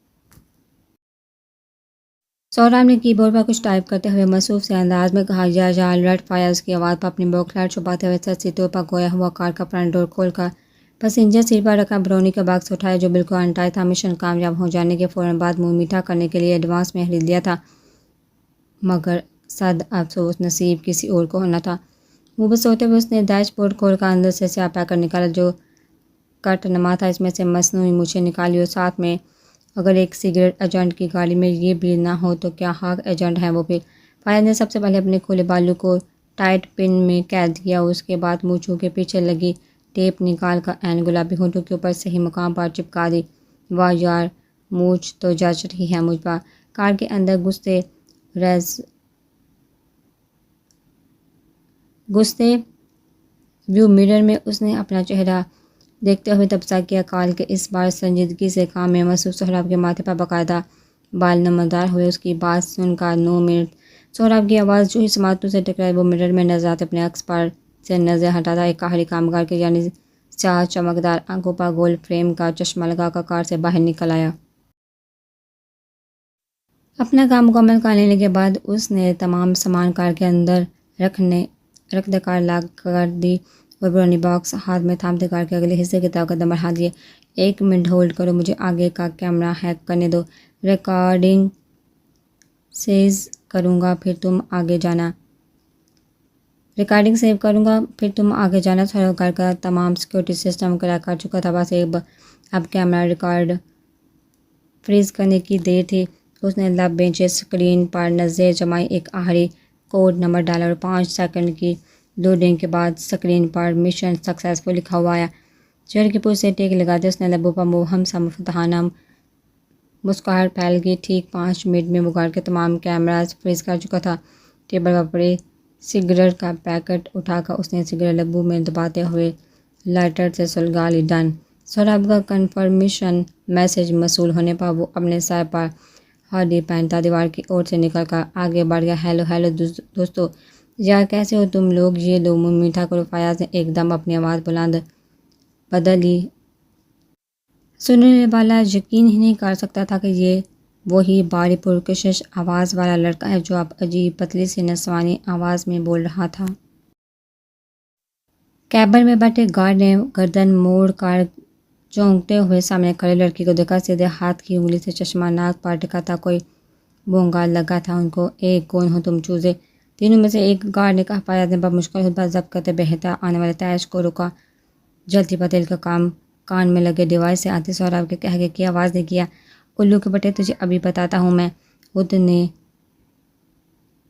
سہراب نے کی بورڈ پر کچھ ٹائپ کرتے ہوئے مصروف سے انداز میں کہا، یا الرٹ۔ فیاض کی آواز پر اپنی بوکھلاہٹ چھپاتے ہوئے سچی طور پر گویا ہوا کار کا فرنٹ ڈور کھول کر پیسنجر سیٹ پر رکھا برونی کا باکس اٹھایا، جو بالکل انٹائٹ تھا۔ مشن کامیاب ہو جانے کے فوراً بعد منہ میٹھا کرنے کے لیے ایڈوانس میں خرید لیا تھا، مگر صد افسوس نصیب کسی اور کو ہونا تھا۔ منہ بس ہوتے ہوئے اس نے ڈیش بورڈ کھول کر اندر سے سیاہ پیکر نکالا جو کٹ نما تھا۔ اس میں سے مصنوعی مونچھیں نکالی اور ساتھ میں، اگر ایک سیکرٹ ایجنٹ کی گاڑی میں یہ بھی نہ ہو تو کیا ہاک ایجنٹ ہے وہ پھر؟ فیاض نے سب سے پہلے اپنے کھلے بالوں کو ٹائٹ پن میں قید کیا اور اس کے بعد مونچھوں کے پیچھے لگی ٹیپ نکال کر عین گلابی ہونٹوں کے اوپر صحیح مقام پر چپکا دی۔ واہ یار، مونچھ تو جچ رہی ہے مجھ پر۔ کار کے اندر گھستے ویو مرر میں اس نے اپنا چہرہ دیکھتے ہوئے تبصرہ کیا، کال کے اس بار سنجیدگی سے کام میں مصروف سہراب کے ماتھے پر باقاعدہ بال نمودار ہوئے۔ اس کی بات سن کر 9 منٹ۔ سہراب کی آواز جو ہی سماعتوں سے ٹکرائی وہ مرر میں نظر آتے اپنے عکس پر سے نظر ہٹاتا ایک آخری کامگار کے یعنی سیاہ چمکدار آنکھوں پر گول فریم کا چشمہ لگا کر کار سے باہر نکل آیا۔ اپنا کام مکمل کر لینے کے بعد اس نے تمام سامان کار کے اندر رکھ دے کار لاک کر دی اور برونی باکس ہاتھ میں تھامتے کار کے اگلے حصے کی طرف قدم بڑھا دیے۔ 1 منٹ ہولڈ کرو، مجھے آگے کا کیمرہ ہیک کرنے دو، ریکارڈنگ سیو کروں گا پھر تم آگے جانا۔ سوربھ کار کا تمام سیکیورٹی سسٹم کریک کر چکا تھا، بس اب کیمرہ ریکارڈ فریز کرنے کی دیر تھی۔ اس نے لب بینچے اسکرین پر نظر جمائی، ایک آخری کوڈ نمبر ڈالا اور 5 سیکنڈ کی لوڈنگ کے بعد اسکرین پر مشن سکسیسفل لکھا ہوا آیا۔ چہرے کی پوچھ سے ٹیک لگاتے اس نے لبوں پر مبہم سا مفتاحانہ مسکراہٹ پھیل گئی۔ ٹھیک 5 منٹ میں وہ گھر کے تمام کیمراز فریز کر چکا تھا۔ ٹیبل پر پڑے سگریٹ کا پیکٹ اٹھا کر اس نے سگریٹ لبوں میں دباتے ہوئے لائٹر سے سلگا لی۔ ڈن۔ سوربھ کا کنفرمیشن میسج موصول ہونے پر وہ اپنے سر پر ہڈی پہنتا دیوار کی اور سے نکل کر آگے بڑھ گیا۔ ہیلو دوستو، یار کیسے ہو تم لوگ؟ یہ لو منہ میٹھا کرو۔ فیاض نے ایک دم اپنی آواز بلند بدل لی۔ سننے والا یقین ہی نہیں کر سکتا تھا کہ یہ وہی بھاری پرکشش آواز والا لڑکا ہے جو اب عجیب پتلی سی نسوانی آواز میں بول رہا تھا۔ کیبن میں بیٹھے گارڈ نے گردن موڑ کر چونکتے ہوئے سامنے کھڑے لڑکی کو دیکھا۔ سیدھے ہاتھ کی انگلی سے چشمہ ناک پر ٹکا تھا، کوئی بونگا لگا تھا ان کو۔ کون ہو تم چوزے؟ تینوں میں سے ایک گارڈ نے کہا۔ فیاض نے بمشکل خطبہ ضبط کرتے بہتا آنے والے تیش کو روکا۔ جلتی پتیل کا کام کان میں لگے ڈیوائس سے آتے سوربھ کے کہہ کی آواز نے کیا۔ الو کے بٹے، تجھے ابھی بتاتا ہوں میں۔ خود نے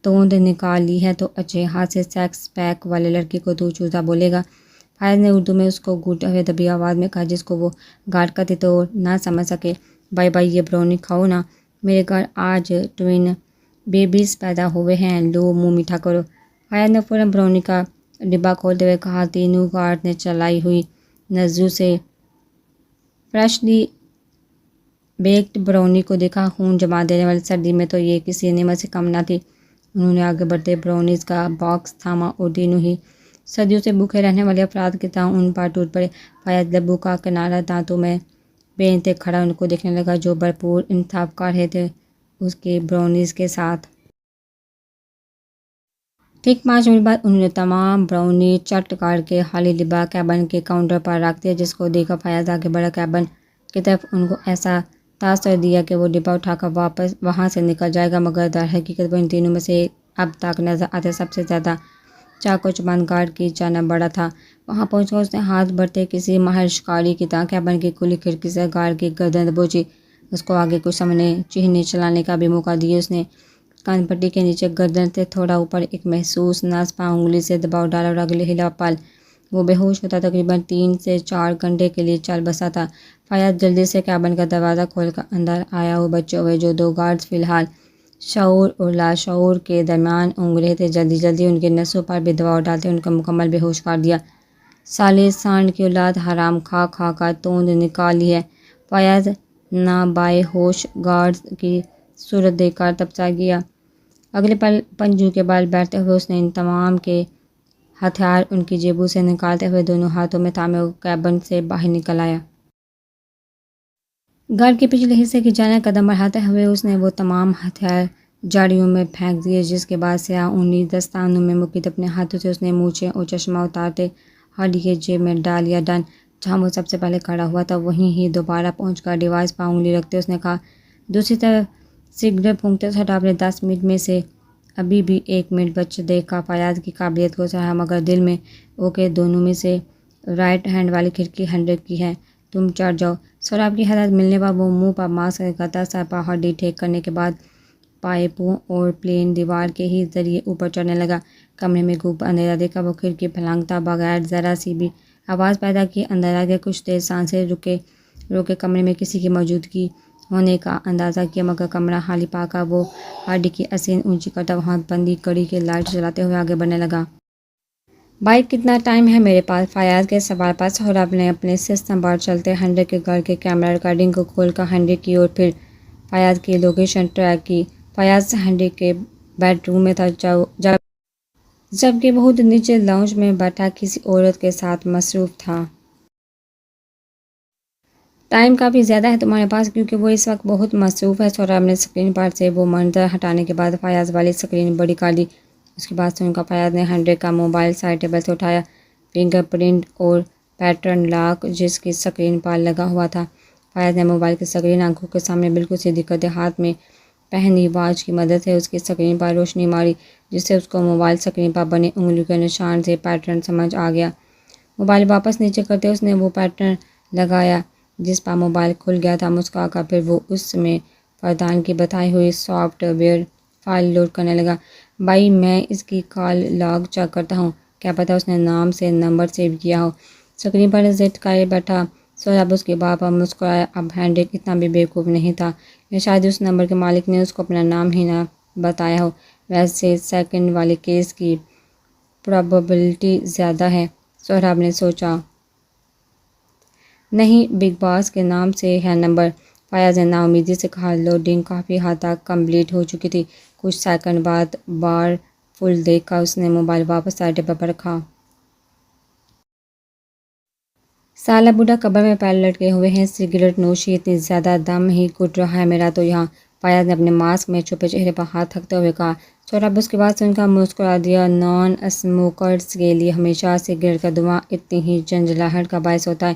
توند نکال لی ہے تو اچھے ہاتھ سے سیکس پیک والے لڑکی کو تو چوزا بولے گا؟ فیاض نے اردو میں اس کو گھونٹتے ہوئے دبی آواز میں کہا جس کو وہ گارڈ کہتے تو نہ سمجھ سکے۔ بھائی یہ برونی کھاؤ نا، میرے گھر آج ٹوین بیبیز پیدا ہوئے ہیں، لو منہ میٹھا کرو۔ فیاض نے فوراً برونی کا ڈبہ کھولتے ہوئے کہا۔ تینوں گارڈ نے چلائی ہوئی نظروں سے فریشلی بیکڈ برونی کو دیکھا۔ خون جما دینے والی سردی میں تو یہ کسی نعمت سے کم نہ تھی۔ انہوں نے آگے بڑھتے برونیز کا باکس تھاما اور تینوں ہی صدیوں سے بھوکے رہنے والے افراد کی طرح ان پر ٹوٹ پڑے۔ فیاض لبوں کا کنارہ دانتوں میں بینتے کھڑا ان کو دیکھنے لگا جو بھرپور انتخاب کر رہے تھے اس کے برونیز کے ساتھ۔ ٹھیک 5 منٹ بعد انہوں نے تمام برونی چٹ کر کے خالی ڈبہ کیبن کے کاؤنٹر پر رکھ دیا، جس کو دیکھ کر فیاض آگے بڑھا۔ کیبن کی طرف ان کو ایسا تاثر دیا کہ وہ ڈبہ اٹھا کر واپس وہاں سے نکل جائے گا، مگر در حقیقت وہ ان تینوں میں سے اب تک نظر آتے سب سے زیادہ چاق و چبند گارڈ کی جانب بڑھا تھا۔ وہاں پہنچ کر اس نے ہاتھ بڑھتے کسی ماہر شکاری کی طرح کیبن کی کھلی کھڑکی سے گارڈ کی گردن دبوچی۔ اس کو آگے کچھ سمجھنے چہنے چلانے کا بھی موقع دیے۔ اس نے کان پٹی کے نیچے گردن سے تھوڑا اوپر ایک محسوس نس پر انگلی سے دباؤ ڈالا اور اگلے ہی پل وہ بے ہوش ہوتا تقریباً 3 سے 4 گھنٹے کے لیے چل بسا تھا۔ فیاض جلدی سے کیبن کا دروازہ کھول کر اندر آیا اور بچے ہوئے جو 2 گارڈز فی الحال شعور اور لاشعور کے درمیان اونگ رہے تھے جلدی ان کے نسوں پر بھی دباؤ ڈالتے ان کو مکمل بے ہوش کر دیا۔ سالے سانڈ کی اولاد، حرام کھا کر توند نکال لی ہے۔ فیاض نابائے ہوش گارڈز کی صورت دیکھ کر تپسا گیا۔ اگلے پل پنجوں کے بل بیٹھتے ہوئے اس نے ان تمام کے ہتھیار ان کی جیبوں سے نکالتے ہوئے دونوں ہاتھوں میں تھامے کیبن سے باہر نکل آیا۔ گھر کے پچھلے حصے کی جانب قدم بڑھاتے ہوئے اس نے وہ تمام ہتھیار جھاڑیوں میں پھینک دیے، جس کے بعد سیاہ اونی دستانوں میں مفید اپنے ہاتھوں سے اس نے مونچھیں اور چشمہ اتارتے ہڈی کے جیب میں ڈال لیا۔ ڈن۔ جہاں وہ سب سے پہلے کھڑا ہوا تھا وہیں ہی دوبارہ پہنچ کر ڈیوائس پر انگلی رکھتے اس نے کہا۔ دوسری طرف سگریٹ پھونکتے سوربھ نے 10 منٹ میں سے ابھی بھی 1 منٹ بچ دیکھ کر فیاض کی قابلیت کو سراہا، مگر دل میں اوکے دونوں میں سے رائٹ ہینڈ والی کھڑکی 100 کی ہے، تم چڑھ جاؤ۔ سوربھ کی ہدایت ملنے پر وہ منہ پر ماسک لگاتا سر پر ہڈی ٹھیک کرنے کے بعد پائپوں اور پلین دیوار کے ہی ذریعے اوپر چڑھنے لگا۔ کمرے میں گھوپ اندھیرا دیکھا وہ کھڑکی پھلانگتا بغیر ذرا سی بھی آواز پیدا کیے اندر آ گیا۔ کچھ دیر سانسیں روکے کمرے میں کسی کی موجودگی ہونے کا اندازہ کیا، مگر کمرہ خالی پا کر وہ ہڈی کی اسین اونچی کرتا وہاں بندی کڑی کی لائٹ جلاتے ہوئے آگے بڑھنے لگا۔ بھائی کتنا ٹائم ہے میرے پاس؟ فیاض کے سوال پر سوربھ نے اپنے سسٹم پر چلتے 100 کے گھر کے کیمرہ ریکارڈنگ کو کھول کر 100 کی اور پھر فیاض کی لوکیشن ٹریک کی۔ فیاض 100 کے بیڈ روم میں تھا۔ جبکہ بہت نیچے لاؤنج میں بیٹھا کسی عورت کے ساتھ مصروف تھا۔ ٹائم کافی زیادہ ہے تمہارے پاس، کیونکہ وہ اس وقت بہت مصروف ہے۔ سہراب نے اسکرین پر سے وہ منظر ہٹانے کے بعد فیاض والی اسکرین بڑی کر دی۔ اس کی بات سن کر فیاض نے 100 کا موبائل سائڈ ٹیبل سے اٹھایا۔ فنگر پرنٹ اور پیٹرن لاک جس کی اسکرین پر لگا ہوا تھا۔ فیاض نے موبائل کی اسکرین آنکھوں کے سامنے بالکل سیدھی کر دی۔ ہاتھ میں پہنی واچ کی مدد سے اس کی اسکرین پر روشنی ماری، جس سے اس کو موبائل اسکرین پر بنے انگلیوں کے نشان سے پیٹرن سمجھ آ گیا۔ موبائل واپس نیچے کرتے اس نے وہ پیٹرن لگایا جس پر موبائل کھل گیا تھا۔ مسکرا کر پھر وہ اس میں فردان کی بتائی ہوئی سافٹ ویئر فائل لوڈ کرنے لگا۔ بھائی میں اس کی کال لاگ چیک کرتا ہوں، کیا پتہ اس نے نام سے نمبر سیو کیا ہو۔ اسکرین پر زد کرے بیٹھا سہراب اس کی بات پر مسکرایا۔ اب ہینڈرک اتنا بھی بیوقوف نہیں تھا کہ شاید اس نمبر کے مالک نے اس کو اپنا نام ہی نہ بتایا ہو۔ ویسے سیکنڈ والے کیس کی پرابیبلٹی زیادہ ہے، سہراب نے سوچا۔ نہیں، بگ باس کے نام سے ہے نمبر، فیاض نے نا امیدی سے کہا۔ لوڈنگ کافی حد تک کمپلیٹ ہو چکی تھی۔ کچھ سیکنڈ بعد بار فل دیکھ کر اس نے موبائل واپس سائڈ ٹیبل پر رکھا۔ سالہ بوڑھا قبر میں پیر لٹکے ہوئے ہیں، سگریٹ نوشی اتنی زیادہ دم ہی گھٹ رہا ہے میرا تو یہاں، فیاض نے اپنے ماسک میں چھپے چہرے پر ہاتھ رکھتے ہوئے کہا۔ سہراب اس کی بات سن کر مسکرا دیا۔ نان اسموکرز کے لیے ہمیشہ سگریٹ کا دھواں اتنی ہی جھنجھلاہٹ کا باعث ہوتا ہے۔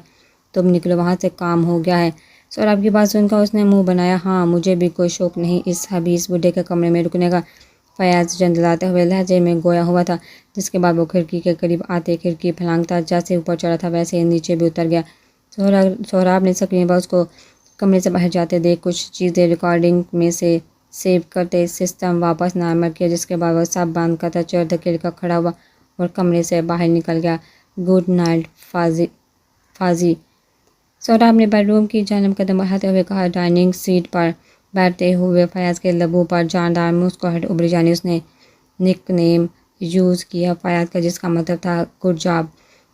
تم نکلو وہاں سے، کام ہو گیا ہے۔ سہراب کی بات سن کر اس نے منہ بنایا۔ ہاں، مجھے بھی کوئی شوق نہیں اس حبیث بوڑھے کے کمرے میں رکنے کا، فیاض جھنجھلاتے ہوئے لہجے میں گویا ہوا تھا، جس کے بعد وہ کھڑکی کے قریب آتے کھڑکی پھلانگتا جیسے اوپر چڑھا تھا ویسے ہی نیچے بھی اتر گیا۔ سہراب نے اسکرین پر اس کو کمرے سے باہر جاتے دیکھ کچھ چیزیں ریکارڈنگ میں سے سیو کرتے سسٹم واپس نارمل کیا، جس کے بعد وہ سب بند کرتا چیئر دھکیل کر کھڑا ہوا اور کمرے سے باہر نکل گیا۔ گڈ نائٹ فاضی، سہراب نے بیڈ روم کی جانب قدم بڑھاتے ہوئے کہا۔ ڈائننگ سیٹ پر بیٹھتے ہوئے فیاض کے لبوں پر جاندار مسکراہٹ ابھری، یعنی اس نے نک نیم یوز کیا فیاض کا، جس کا مطلب تھا گڈ جاب،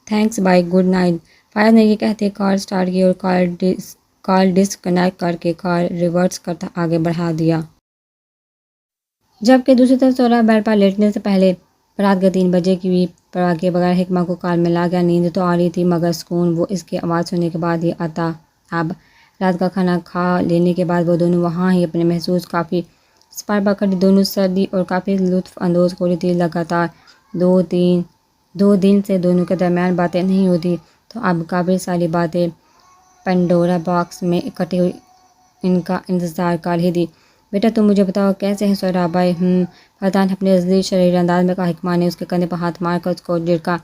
تھینکس بھائی، گڈ نائٹ۔ فیاض نے یہ کہتے کال سٹارٹ کی اور کال ڈسکنیکٹ کر کے کال ریورس کرتا آگے بڑھا دیا۔ جبکہ دوسری طرف سہراب بیڈ پر لیٹنے سے پہلے رات کے 3 بجے کی پرواہ کیے بغیر حکمہ کو کال ملا گیا۔ نیند تو آ رہی تھی مگر سکون وہ اس کی آواز سننے کے بعد ہی آتا۔ اب رات کا کھانا کھا لینے کے بعد وہ دونوں وہاں ہی اپنے محسوس کافی سپار پر کھڑی، دونوں سردی اور کافی لطف اندوز ہو رہی تھی۔ لگاتار 2 دن سے دونوں کے درمیان باتیں نہیں ہوتی، تو اب کافی ساری باتیں پینڈورا باکس میں اکٹھی ہوئی ان کا انتظار کر رہی تھی۔ بیٹا تم مجھے بتاؤ کیسے ہیں سہراب بھائی؟ فردان اپنے لذیذ شریر انداز میں کہا۔ حکمہ نے اس کے کندھے پر ہاتھ مار کر اس کو جھٹکا۔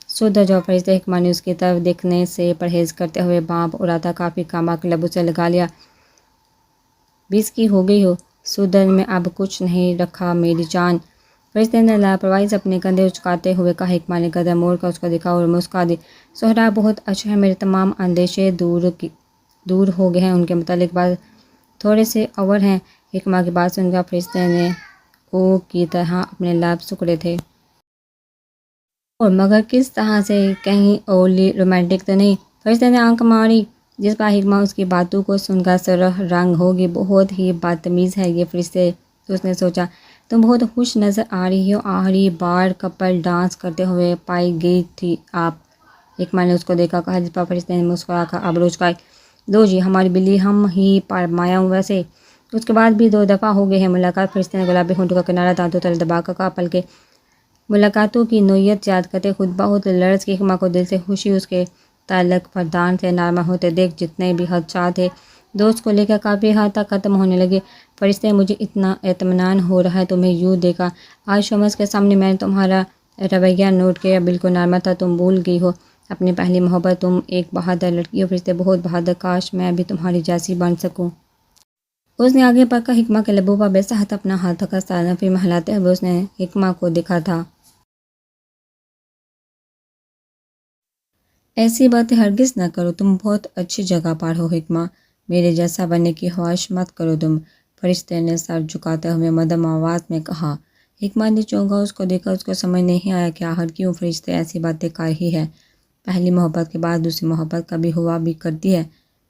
سدھر جاؤ فرشتے، حکمہ نے اس کی طرف دیکھنے سے پرہیز کرتے ہوئے بانپ اڑاتا کافی کامک لبوں سے لگا لیا۔ 20 کی ہو گئی ہو، سدھر میں اب کچھ نہیں رکھا میری جان، فرشتے نے لاپرواہی سے اپنے کندھے اچکاتے ہوئے کہا۔ حکمہ نے گردن موڑ کر اس کو دیکھا اور مسکرا دی۔ سہراب بہت اچھا ہے، میرے تمام اندیشے دور ہو گئے ہیں، ان کے متعلق بس تھوڑے سے اور ہیں۔ حکمہ کی بات سن کر فرشتے نے او کی طرح اپنے لب سکڑے تھے۔ اور مگر کس طرح سے، کہیں اوورلی رومانٹک تو نہیں؟ فرشتے نے آنکھ ماری، جس پر حکمہ اس کی باتوں کو سن کر سرخ رنگ ہوگی۔ بہت ہی بدتمیز ہے یہ فرشتے، اس نے سوچا۔ تم بہت خوش نظر آ رہی ہو، آخری بار کپل ڈانس کرتے ہوئے پائی گئی تھی آپ، حکمہ نے اس کو دیکھا کہا، جس پر فرشتے نے مسکرا کر ابرو اچکائے۔ لو جی ہماری بلی ہم ہی پر مایا ہوں، ویسے اس کے بعد بھی 2 دفعہ ہو گئی ہے ملاقات، فرشتے نے گلابی ہونٹوں کا کنارہ دانتوں تلے دبا کر کہا۔ پلکیں ملاقاتوں کی نوعیت یاد کرتے خود بہت لرز کی حکمہ کو دل سے خوشی اس کے تعلق فردان سے نارمل ہوتے دیکھ جتنے بھی خدشات تھے دوست کو لے کر کافی حد تک ختم ہونے لگے۔ فرشتے مجھے اتنا اطمینان ہو رہا ہے تمہیں یوں دیکھا، آج شمس کے سامنے میں نے تمہارا رویہ نوٹ کیا، بالکل نارمل تھا، تم بھول گئی ہو اپنی پہلی محبت، تم ایک بہادر لڑکی ہو فرشتے، بہت بہادر، کاش میں بھی تمہاری جیسی بن سکوں۔ اس نے آگے بڑھ کر حکمہ کے لبوں پر بے صحت اپنا ہاتھ رکھا، سالانفی میں ہلاتے ہوئے اس نے حکمہ کو دیکھا تھا۔ ایسی باتیں ہرگز نہ کرو، تم بہت اچھی جگہ پر ہو حکمہ، میرے جیسا بننے کی خواہش مت کرو تم، فرشتے نے سر جھکاتے ہوئے مدھم آواز میں کہا۔ حکمہ نے چونکا، اس کو دیکھا، اس کو سمجھ نہیں آیا کہ آخر کیوں فرشتے ایسی باتیں کر رہی ہے۔ پہلی محبت کے بعد دوسری محبت کبھی ہوا بھی کرتی ہے،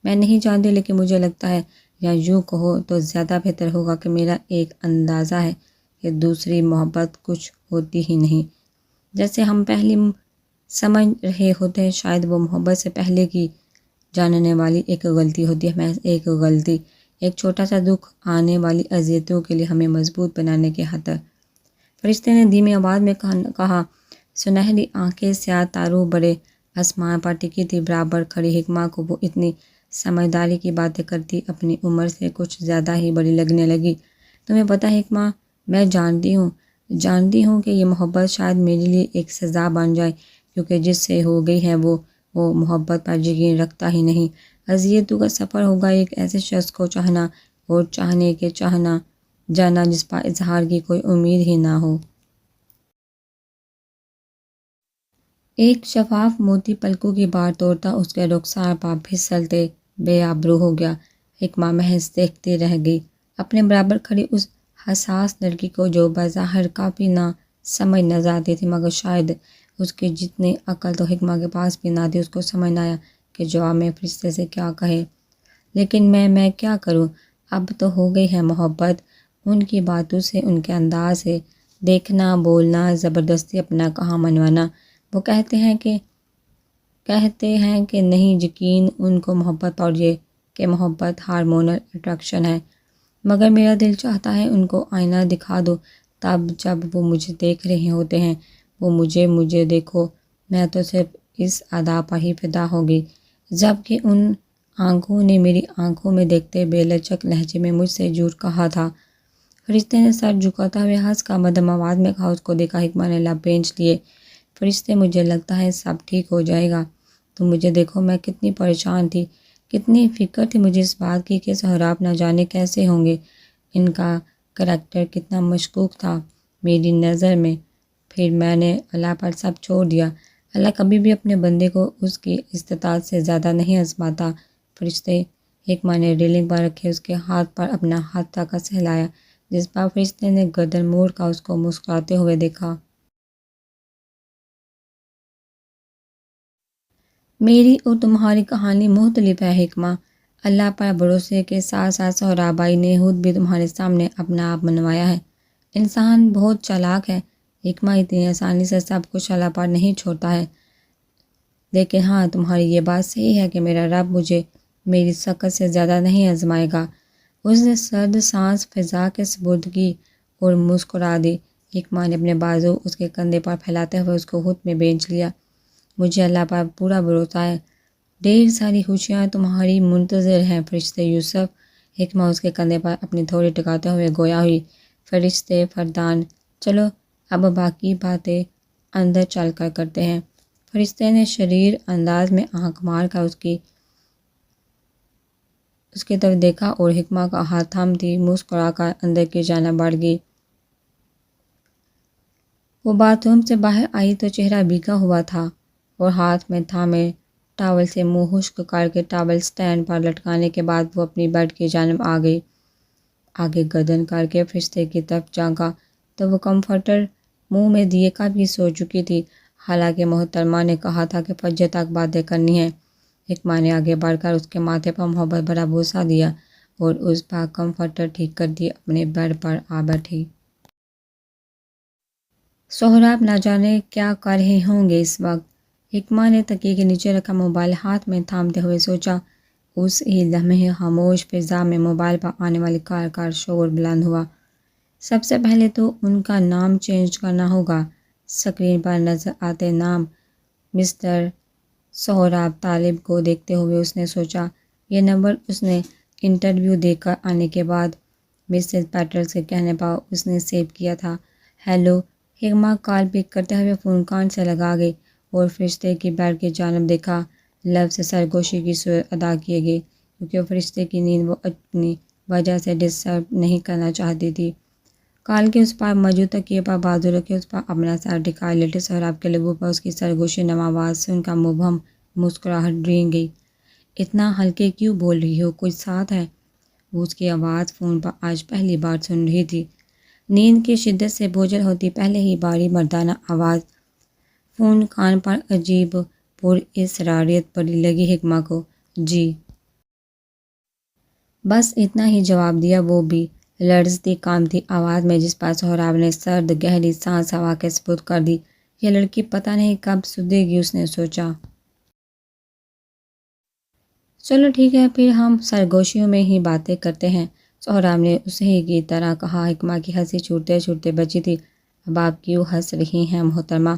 میں نہیں جانتی، لیکن مجھے لگتا ہے، یا یوں کہو تو زیادہ بہتر ہوگا کہ میرا ایک اندازہ ہے کہ دوسری محبت کچھ ہوتی ہی نہیں۔ جیسے ہم پہلے سمجھ رہے ہوتے ہیں شاید وہ محبت سے پہلے کی جاننے والی ایک غلطی ہوتی ہے، محض ایک غلطی، ایک چھوٹا سا دکھ آنے والی اذیتوں کے لیے ہمیں مضبوط بنانے کے خاطر۔ فرشتے نے دھیمی آواز میں کہا۔ سنہری آنکھیں سیاہ تاروں بڑے آسمان پر ٹکی تھی، برابر کھڑی حکمہ کو وہ اتنی سمجھداری کی باتیں کرتی اپنی عمر سے کچھ زیادہ ہی بڑی لگنے لگی۔ تمہیں پتہ ہے حکمہ، میں جانتی ہوں کہ یہ محبت شاید میرے لیے ایک سزا بن جائے، کیونکہ جس سے ہو گئی ہے وہ محبت پر یقین رکھتا ہی نہیں۔ اذیتوں کا سفر ہوگا ایک ایسے شخص کو چاہنا اور چاہنے کے چاہنا جانا جس پر اظہار کی کوئی امید ہی نہ ہو۔ ایک شفاف موتی پلکوں کی بار توڑتا اس کے رخسار پر پھسلتے بے آبرو ہو گیا۔ حکمہ محض دیکھتی رہ گئی، اپنے برابر کھڑی اس حساس لڑکی کو جو بظاہر کافی نہ سمجھ نظر آتی تھی، مگر شاید اس کی جتنی عقل تو حکمہ کے پاس بھی نہ تھی۔ اس کو سمجھ نہ آیا کہ جواب میں فرشتے سے کیا کہے۔ لیکن میں کیا کروں، اب تو ہو گئی ہے محبت۔ ان کی باتوں سے، ان کے انداز سے، دیکھنا بولنا، زبردستی اپنا کہاں منوانا۔ وہ کہتے ہیں کہ نہیں یقین ان کو محبت پر، یہ کہ محبت ہارمونل اٹریکشن ہے، مگر میرا دل چاہتا ہے ان کو آئینہ دکھا دو، تب جب وہ مجھے دیکھ رہے ہوتے ہیں وہ مجھے دیکھو، میں تو صرف اس ادا پر ہی فدا ہو گئی، جب کہ ان آنکھوں نے میری آنکھوں میں دیکھتے بے لچک لہجے میں مجھ سے جھوٹ کہا تھا۔ فرشتے نے سر جھکاتا ہوئے ہنس کا مدھم آواز میں کہا۔ اس کو دیکھا، حکمہ نے لب بھینچ لیے۔ فرشتے، مجھے لگتا ہے سب ٹھیک ہو جائے گا، تم مجھے دیکھو، میں کتنی پریشان تھی، کتنی فکر تھی مجھے اس بات کی کہ سہراب نہ جانے کیسے ہوں گے، ان کا کریکٹر کتنا مشکوک تھا میری نظر میں۔ پھر میں نے اللہ پر سب چھوڑ دیا۔ اللہ کبھی بھی اپنے بندے کو اس کی استطاعت سے زیادہ نہیں آزماتا۔ فرشتے، حکمہ نے ریلنگ پر رکھے اس کے ہاتھ پر اپنا ہاتھ طاقت سے ہلایا، جس پر فرشتے نے گردن موڑ کر اس کو مسکراتے ہوئے دیکھا۔ میری اور تمہاری کہانی مختلف ہے حکمہ، اللہ پر بھروسے کے ساتھ ساتھ سہراب بھائی نے خود بھی تمہارے سامنے اپنا آپ منوایا ہے۔ انسان بہت چالاک ہے حکمہ، اتنی آسانی سے سب کچھ اللہ پر نہیں چھوڑتا ہے۔ لیکن ہاں، تمہاری یہ بات صحیح ہے کہ میرا رب مجھے میری سکت سے زیادہ نہیں آزمائے گا۔ اس نے سرد سانس فضا کے سپرد کی اور مسکرا دی۔ حکمہ نے اپنے بازو اس کے کندھے پر پھیلاتے ہوئے اس کو خود میں بھینچ لیا۔ مجھے اللہ پر پورا بھروسہ ہے، ڈھیر ساری خوشیاں تمہاری منتظر ہیں فرشتے یوسف۔ حکمہ اس کے کندھے پر اپنی تھوڑی ٹکاتے ہوئے گویا ہوئی۔ فرشتے فردان، چلو اب باقی باتیں اندر چل کر کرتے ہیں۔ فرشتے نے شریر انداز میں آنکھ مار کر اس کی طرف دیکھا اور حکمہ کا ہاتھ تھامتی مسکرا کر اندر کی جانب بڑھ گئی۔ وہ باتھ روم سے باہر آئی تو چہرہ بھیگا ہوا تھا اور ہاتھ میں تھامے ٹاول سے منہ خشک کر کے ٹاول سٹینڈ پر لٹکانے کے بعد وہ اپنی بیڈ کی جانب آ گئی۔ آگے گردن کر کے فرشتے کی طرف جھانکا تو وہ کمفرٹر منہ میں دیے کافی سو چکی تھی، حالانکہ محترمہ نے کہا تھا کہ فجر تک باتیں کرنی ہیں۔ حکمہ نے آگے بڑھ کر اس کے ماتھے پر محبت بھرا بوسہ دیا اور اس پر کمفرٹر ٹھیک کر دی اپنے بیڈ پر آ بیٹھی۔ سہراب نہ جانے کیا کر رہے ہوں گے اس وقت، حکمہ نے تکیے کے نیچے رکھا موبائل ہاتھ میں تھامتے ہوئے سوچا۔ اس ہی لمحے خاموش فضا میں موبائل پر آنے والی کار شور بلند ہوا۔ سب سے پہلے تو ان کا نام چینج کرنا ہوگا۔ اسکرین پر نظر آتے نام مسٹر سہراب طالب کو دیکھتے ہوئے اس نے سوچا، یہ نمبر اس نے انٹرویو دے کر آنے کے بعد مسز پیٹرس کے کہنے پر اس نے سیو کیا تھا۔ ہیلو، حکمہ کال پک کرتے ہوئے فون کان سے لگا گئی اور فرشتے کی بیڈ کی جانب دیکھا۔ لفظ سرگوشی کی صورت ادا کیے گئے کیونکہ فرشتے کی نیند وہ اپنی وجہ سے ڈسٹرب نہیں کرنا چاہتی تھی۔ کال کے اس پار موجود تکیے پر بازو رکھے اس پر اپنا سر ٹکائے لیٹے سہراب کے لبوں پر اس کی سرگوشی نما آواز سے ان کا مبہم مسکراہٹ رینگ گئی۔ اتنا ہلکے کیوں بول رہی ہو، کوئی ساتھ ہے؟ وہ اس کی آواز فون پر آج پہلی بار سن رہی تھی۔ نیند کی شدت سے بوجھل ہوتی پہلے ہی باری مردانہ آواز فون کان پر عجیب پر اسراریت پڑی لگی حکمہ کو۔ جی، بس اتنا ہی جواب دیا، وہ بھی لرزتی کانپتی آواز میں، جس پر سہراب نے سرد گہری سانس ہوا کے سپرد کر دی۔ یہ لڑکی پتہ نہیں کب سدھرے گی، اس نے سوچا۔ چلو ٹھیک ہے، پھر ہم سرگوشیوں میں ہی باتیں کرتے ہیں، سہراب نے اسے ہی کی طرح کہا۔ حکمہ کی ہنسی چھوٹتے چھوٹتے بچی تھی۔ اب آپ کیوں ہنس رہی ہیں محترمہ؟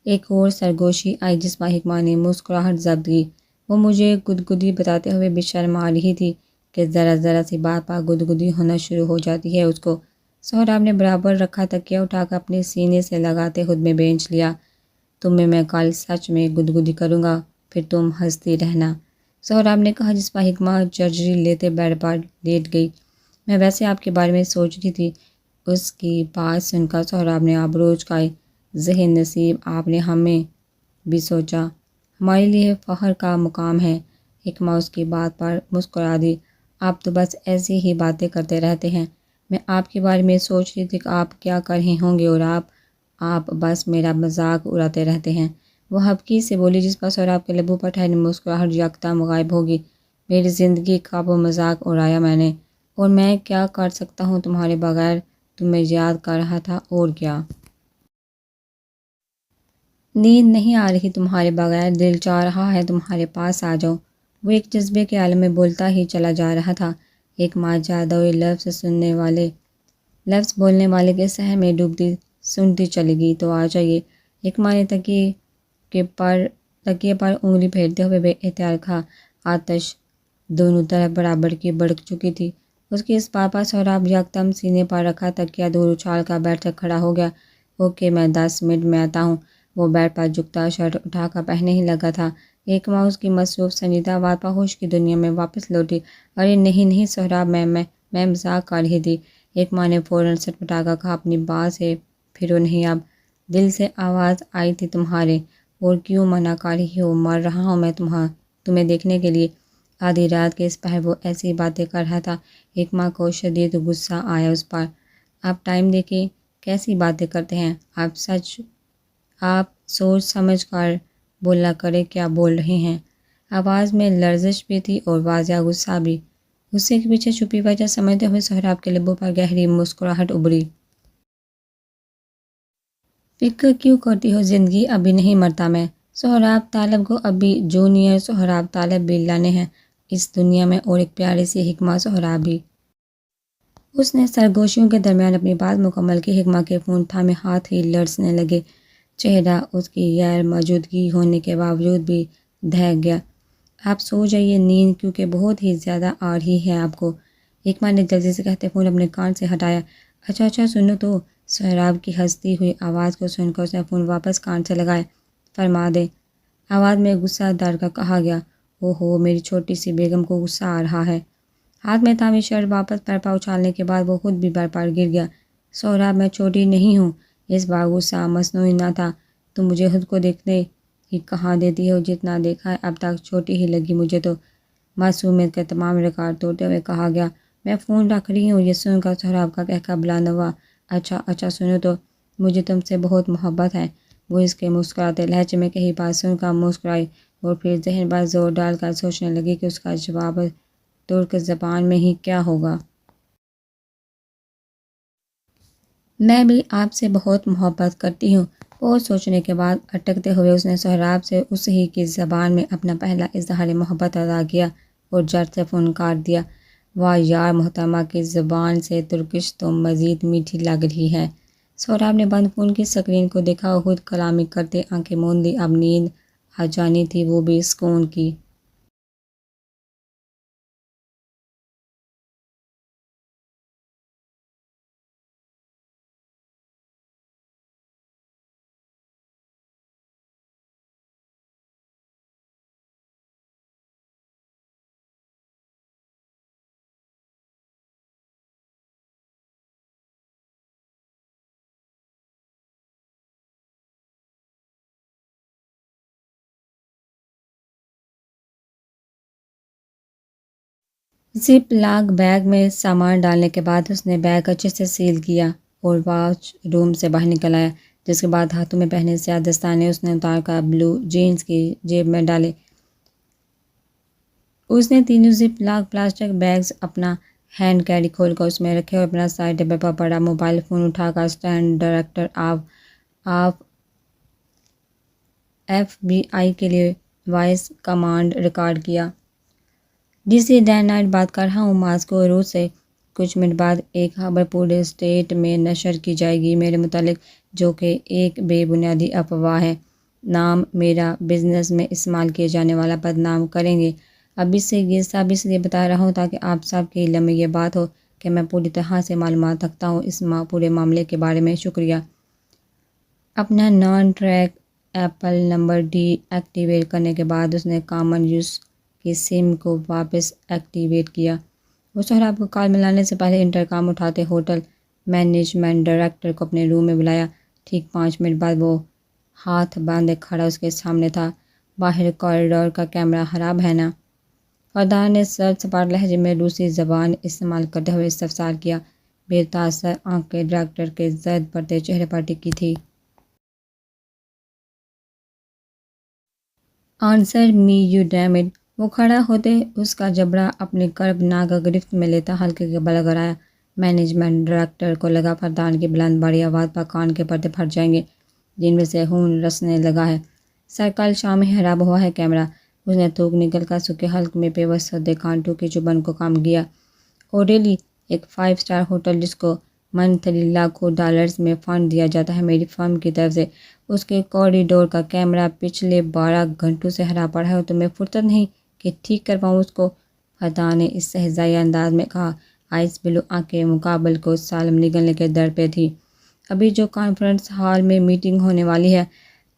ایک اور سرگوشی آئی جس پر حکمہ نے مسکراہٹ ضبط کی۔ وہ مجھے گدگدی بتاتے ہوئے بھی شرم آ رہی تھی کہ ذرا ذرا سی بات پر گدگدی ہونا شروع ہو جاتی ہے اس کو۔ سہراب نے برابر رکھا تکیہ اٹھا کر اپنے سینے سے لگاتے خود میں بینچ لیا۔ تمہیں میں کل سچ میں گدگدی کروں گا، پھر تم ہنستی رہنا، سہراب نے کہا، جس پر حکمہ جرجری لیتے بیڈ پر لیٹ گئی۔ میں ویسے آپ کے بارے میں سوچ رہی تھی۔ اس کی بات سن کر سہراب نے آبرو اچکائے۔ ذہن نصیب، آپ نے ہمیں بھی سوچا، ہمارے لیے فخر کا مقام ہے۔ حکمہ اس کی بات پر مسکرا دی۔ آپ تو بس ایسی ہی باتیں کرتے رہتے ہیں۔ میں آپ کے بارے میں سوچ رہی تھی کہ آپ کیا کر رہے ہوں گے، اور آپ بس میرا مذاق اڑاتے رہتے ہیں۔ وہ ہبکی سے بولی، جس پر سہراب کے لبوں پر ٹھہری مسکراہٹ یکدم غائب ہوگی۔ میری زندگی کا وہ مذاق اڑایا میں نے، اور میں کیا کر سکتا ہوں تمہارے بغیر؟ تمہیں یاد کر رہا تھا، اور کیا۔ نیند نہیں آ رہی تمہارے بغیر، دل چاہ رہا ہے تمہارے پاس آ جاؤں۔ وہ ایک جذبے کے عالم میں بولتا ہی چلا جا رہا تھا۔ ایک ماں جادوئی لفظ بولنے والے کے سحر میں ڈوبتی سنتی چلی گئی۔ تو آ جائیے۔ ایک ماں نے تکیے پر انگلی پھیرتے ہوئے بے اختیار کہا۔ آتش دونوں طرف برابر کی بھڑک چکی تھی۔ اس کی اس بات پر سہراب یکدم سینے پر رکھا تکیہ دور اچھال کر بیٹھ کر کھڑا ہو گیا۔ اوکے، میں 10 منٹ میں آتا ہوں۔ وہ بیڈ پر جھکتا شرٹ اٹھا کر پہننے ہی لگا تھا۔ ایک ماں اس کی مصروف سنجیدہ آواز پر ہوش کی دنیا میں واپس لوٹی۔ ارے نہیں سہراب، میں مذاق کر رہی تھی۔ ایک ماں نے فوراً سٹپٹا کر کہا، اپنی بات سے پھرو نہیں اب، دل سے آواز آئی تھی تمہارے، اور کیوں منع کر رہی ہو؟ مر رہا ہوں میں تمہیں دیکھنے کے لیے۔ آدھی رات کے اس پہر وہ ایسی باتیں کر رہا تھا۔ ایک ماں کو شدید غصہ آیا اس پر۔ آپ ٹائم دیکھیں، کیسی باتیں کرتے ہیں آپ سوچ سمجھ کر بولا کرے کیا بول رہے ہیں۔ آواز میں لرزش بھی تھی اور واضح غصہ بھی۔ غصے کے پیچھے چھپی وجہ سمجھتے ہوئے سہراب کے لبوں پر گہری مسکراہٹ ابھری۔ فکر کیوں کرتی ہو؟ زندگی ابھی نہیں مرتا میں۔ سہراب طالب کو ابھی جونیئر سہراب طالب بھی لانے ہیں اس دنیا میں، اور ایک پیاری سی حکمہ سہراب بھی۔ اس نے سرگوشیوں کے درمیان اپنی بات مکمل کی۔ حکمہ کے فون تھامے ہاتھ ہی لرزنے لگے۔ چہرہ اس کی غیر موجودگی ہونے کے باوجود بھی دہک گیا۔ آپ سو جائیے، نیند کیونکہ بہت ہی زیادہ آ رہی ہے آپ کو، حکمہ نے جلدی سے کہتے فون اپنے کان سے ہٹایا۔ اچھا سنو تو، سہراب کی ہنستی ہوئی آواز کو سن کر اس نے فون واپس کان سے لگایا۔ فرما دیں، آواز میں غصہ ڈال کر کہا گیا۔ اوہو، میری چھوٹی سی بیگم کو غصہ آ رہا ہے۔ ہاتھ میں تھامی شرٹ واپس پر اچھالنے کے بعد وہ خود بھی پر گر گیا۔ سہراب، میں چھوٹی نہیں ہوں۔ اس بار غصہ مصنوعی نہ تھا۔ تم مجھے خود کو دیکھنے ہی کہاں دیتی ہو؟ جتنا دیکھا ہے اب تک چھوٹی ہی لگی مجھے تو، معصومیت کے تمام ریکارڈ توڑتے ہوئے کہا گیا۔ میں فون رکھ رہی ہوں۔ یہ سن کر سہراب کا قہقہ بلند ہوا۔ اچھا سنو تو، مجھے تم سے بہت محبت ہے۔ وہ اس کے مسکراتے لہجے میں کہی بات سن کر مسکرائی، اور پھر ذہن پر زور ڈال کر سوچنے لگی کہ اس کا جواب ترک زبان میں ہی کیا ہوگا۔ میں بھی آپ سے بہت محبت کرتی ہوں۔ اور سوچنے کے بعد اٹکتے ہوئے اس نے سہراب سے اس ہی کی زبان میں اپنا پہلا اظہار محبت ادا کیا، اور جھٹ سے فون کاٹ دیا۔ واہ یار، محترمہ کی زبان سے ترکش تو مزید میٹھی لگ رہی ہے۔ سہراب نے بند فون کی اسکرین کو دیکھا اور خود کلامی کرتے آنکھیں موند لی۔ اب نیند آ جانی تھی، وہ بھی سکون کی۔ زپ لاک بیگ میں سامان ڈالنے کے بعد اس نے بیگ اچھے سے سیل کیا اور واش روم سے باہر نکل آیا، جس کے بعد ہاتھوں میں پہنے سیاہ دستانے اس نے اتار کر بلو جینز کی جیب میں ڈالے۔ اس نے تینوں زپ لاک پلاسٹک بیگز اپنا ہینڈ کیری کھول کر اس میں رکھے، اور اپنا سائڈ ٹیبل پر پڑا موبائل فون اٹھا کر اسٹینڈ ڈائریکٹر آف FBI کے لیے وائس کمانڈ ریکارڈ کیا۔ ڈی سی ڈے نائٹ بات کر رہا ہوں ماسکو روس سے۔ کچھ منٹ بعد ایک خبر پورے اسٹیٹ میں نشر کی جائے گی میرے متعلق، جو کہ ایک بے بنیادی افواہ ہے۔ نام میرا بزنس میں استعمال کیے جانے والا بدنام کریں گے۔ ابھی سے یہ سب اس لیے بتا رہا ہوں تاکہ آپ سب کے علم میں یہ بات ہو کہ میں پوری طرح سے معلومات رکھتا ہوں اس پورے معاملے کے بارے میں۔ شکریہ۔ اپنا naan track apple number D activate کرنے کے بعد اس نے کامن یوز کی سم کو واپس ایکٹیویٹ کیا۔ وہ سہراب کو کال ملانے سے پہلے انٹرکام اٹھاتے ہوٹل مینجمنٹ ڈائریکٹر کو اپنے روم میں بلایا۔ ٹھیک 5 منٹ بعد وہ ہاتھ باندھے کھڑا اس کے سامنے تھا۔ باہر کوریڈور کا کیمرہ خراب ہے نا؟ فردان نے سرد سپاٹ لہجے میں روسی زبان استعمال کرتے ہوئے استفسار کیا۔ بے تاثر آنکھیں ڈائریکٹر کے زرد پڑتے چہرے پر ٹکی تھی۔ Answer me you damn it. وہ کھڑا ہوتے اس کا جبڑا اپنی کربناک گرفت میں لیتا ہلکے کے بل گرایا۔ مینجمنٹ ڈائریکٹر کو لگا فردان کی بلند باری آواز پر کان کے پردے پھٹ جائیں گے جن میں سے خون رسنے لگا ہے۔ سر کل شام ہی خراب ہوا ہے کیمرہ۔ اس نے تھوک نکل کر سوکھے حلق میں پیوست سدے کانٹوں کی چبھن کو کام کیا۔ اوریلی، ایک 5 اسٹار ہوٹل جس کو منتھلی لاکھوں ڈالرز میں فنڈ دیا جاتا ہے میری فرم کی طرف سے، اس کے کوریڈور کا کیمرہ پچھلے 12 گھنٹوں سے خراب پڑا ہے اور تمہیں فرصت نہیں کہ ٹھیک کر پاؤں اس کو، فردان نے استہزائی انداز میں کہا۔ آئس بلو آنکھیں مقابل کو سالم نگلنے کے در پہ تھی۔ ابھی جو کانفرنس ہال میں میٹنگ ہونے والی ہے،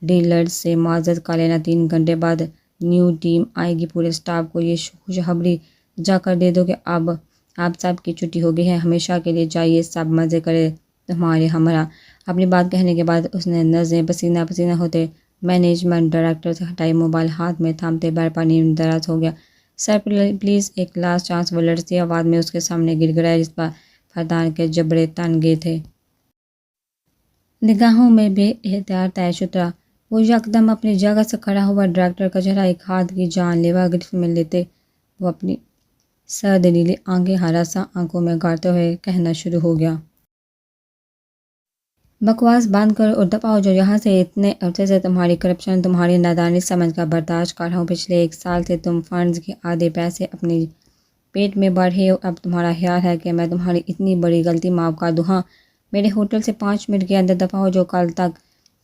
ڈیلرز سے معذرت کا لینا 3 گھنٹے بعد نیو ٹیم آئے گی۔ پورے سٹاف کو یہ خوشخبری جا کر دے دو کہ اب آپ سب کی چھٹی ہو گئی ہے، ہمیشہ کے لیے جائیے، سب مزے کرے تمہارے ہمراہ۔ اپنی بات کہنے کے بعد اس نے نظریں پسینہ پسینہ ہوتے مینجمنٹ ڈائریکٹر سے ہٹائی۔ موبائل ہاتھ میں تھامتے بیر پر نیم دراز ہو گیا۔ سر پلیز ایک لاسٹ چانس، وہ لرزتی آواز میں اس کے سامنے گر گرایا جس پر فردان کے جبڑے تن گئے تھے۔ نگاہوں میں بے اختیار طے اترا۔ وہ یکدم اپنی جگہ سے کھڑا ہوا، ڈائریکٹر کا چہرہ ایک ہاتھ کی جان لیوا گرفت میں لیتے وہ اپنی سرد نیلی آنکھیں ہراساں آنکھوں میں گاڑتے ہوئے کہنا شروع ہو گیا۔ بکواس بند کرو اور دفعہ ہو جاؤ یہاں سے۔ اتنے عرصے سے تمہاری کرپشن، تمہاری نادانی سمجھ کر برداشت کر رہا ہوں۔ پچھلے 1 سال سے تم فنڈز کے آدھے پیسے اپنے پیٹ میں بڑھے ہو۔ اب تمہارا خیال ہے کہ میں تمہاری اتنی بڑی غلطی معاف کر دوں؟ ہاں، میرے ہوٹل سے 5 منٹ کے اندر دفعہ ہو جاؤ۔ کل تک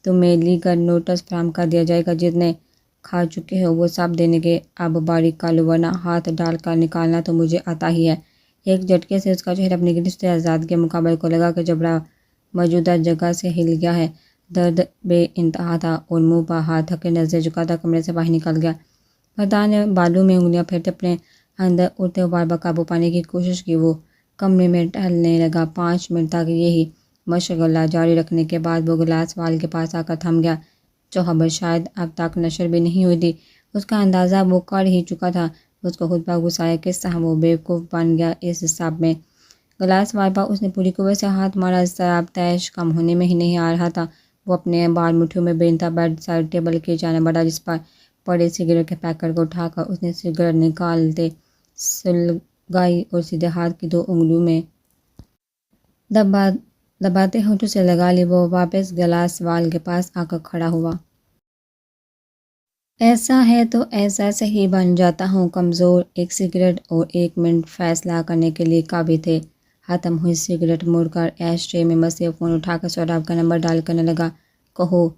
تمہیں لیگل نوٹس فراہم کر دیا جائے گا۔ جتنے کھا چکے ہو وہ سب دینے کے اب باریک کر لو ورنہ ہاتھ ڈال کر نکالنا تو مجھے آتا ہی ہے۔ ایک جھٹکے سے اس کا چہرہ اپنی گرفت سے آزاد کے مقابل کو لگا کہ جبڑا موجودہ جگہ سے ہل گیا ہے۔ درد بے انتہا تھا اور منہ پر ہاتھ رکھے نظریں جھکاتا کمرے سے باہر نکل گیا۔ فردان نے بالوں میں انگلیاں پھیرتے اپنے اندر اڑتے غبار پر قابو پانے کی کوشش کی۔ وہ کمرے میں ٹہلنے لگا۔ 5 منٹ تک یہی مشغلہ جاری رکھنے کے بعد وہ گلاس وال کے پاس آ کر تھم گیا۔ جو خبر شاید اب تک نشر بھی نہیں ہوئی تھی، اس کا اندازہ وہ کر ہی چکا تھا۔ اس کو خود پر غصہ آیا، کس طرح وہ بیوقوف بن گیا اس سب میں۔ گلاس وال پر اس نے پوری قوت سے ہاتھ مارا۔ اضطراب تیش کم ہونے میں ہی نہیں آ رہا تھا۔ وہ اپنے بال مٹھیوں میں بے انتہا بیڈ سائڈ ٹیبل کی جانب بڑھا جس پر پڑے سگریٹ کے پیکٹ کو اٹھا کر اس نے سگریٹ نکالتے سلگائی اور سیدھے ہاتھ کی 2 انگلیوں میں دباتے ہونٹوں سے لگا لی۔ وہ واپس گلاس وال کے پاس آ کر کھڑا ہوا۔ ایسا ہے تو ایسا صحیح بن جاتا ہوں۔ کمزور ایک سگریٹ اور 1 منٹ فیصلہ کرنے کے لیے کافی تھے۔ ختم ہوئی سگریٹ موڑ کر ایش ٹرے میں مسیح فون اٹھا کر سہراب کا نمبر ڈائل کرنے لگا۔ کہو۔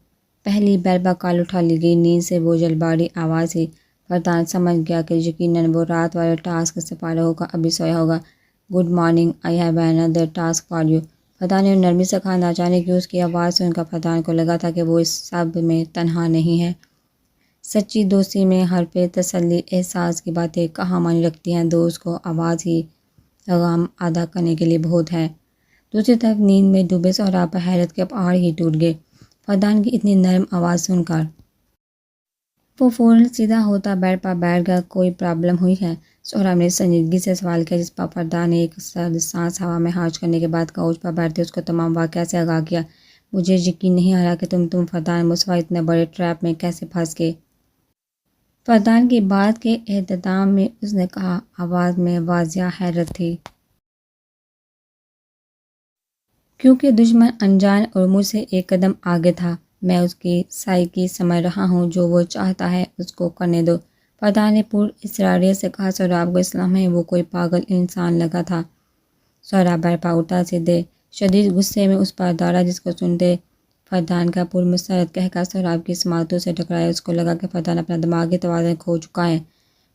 پہلی بیل پر کال اٹھا لی گئی۔ نیند سے بوجھل باری آواز تھی۔ فردان سمجھ گیا کہ یقیناً وہ رات والے ٹاسک سے فارغ ہو کر ابھی سویا ہوگا۔ Good morning, I have another task for you, Fardan نے نرمی سے کہا۔ نہ جانے کیوں اس کی آواز سن کر فردان کو لگا تھا کہ وہ اس سب میں تنہا نہیں ہے۔ سچی دوستی میں حرف تسلی احساس کی باتیں کہاں معنی رکھتی ہیں۔ دوست کو آواز ہی پیغام ادا کرنے کے لیے بہت ہے۔ دوسری طرف نیند میں ڈوبے سہراب پر حیرت کے پہاڑ ہی ٹوٹ گئے فردان کی اتنی نرم آواز سن کر۔ وہ فوراً سیدھا ہوتا بیڈ پر بیٹھ گیا۔ کوئی پرابلم ہوئی ہے؟ سہراب نے سنجیدگی سے سوال کیا جس پر فردان نے ایک سرد سانس ہوا میں خارج کرنے کے بعد کوچ پر بیٹھتے اس کو تمام واقعہ سے آگاہ کیا۔ مجھے یقین نہیں آ رہا کہ تم فردان مصطفیٰ اتنے بڑے ٹریپ میں کیسے پھنس گئے۔ فردان کی بات کے اختتام میں اس نے کہا، آواز میں واضح حیرت تھی۔ کیونکہ دشمن انجان اور مجھ سے 1 قدم آگے تھا۔ میں اس کی سائیکی سمجھ رہا ہوں، جو وہ چاہتا ہے اس کو کرنے دو۔ فردان نے پر اصراریت سے کہا، سہراب کو اسلام ہے، وہ کوئی پاگل انسان لگا تھا۔ سہراب برپا اٹھا، سیدھے شدید غصے میں اس پر دوڑا، جس کو سنتے فردان کا پر مسرت کہہ کر سہراب کی سماعتوں سے ٹکرایا۔ اس کو لگا کہ فردان اپنا دماغی توازن کھو چکا ہے۔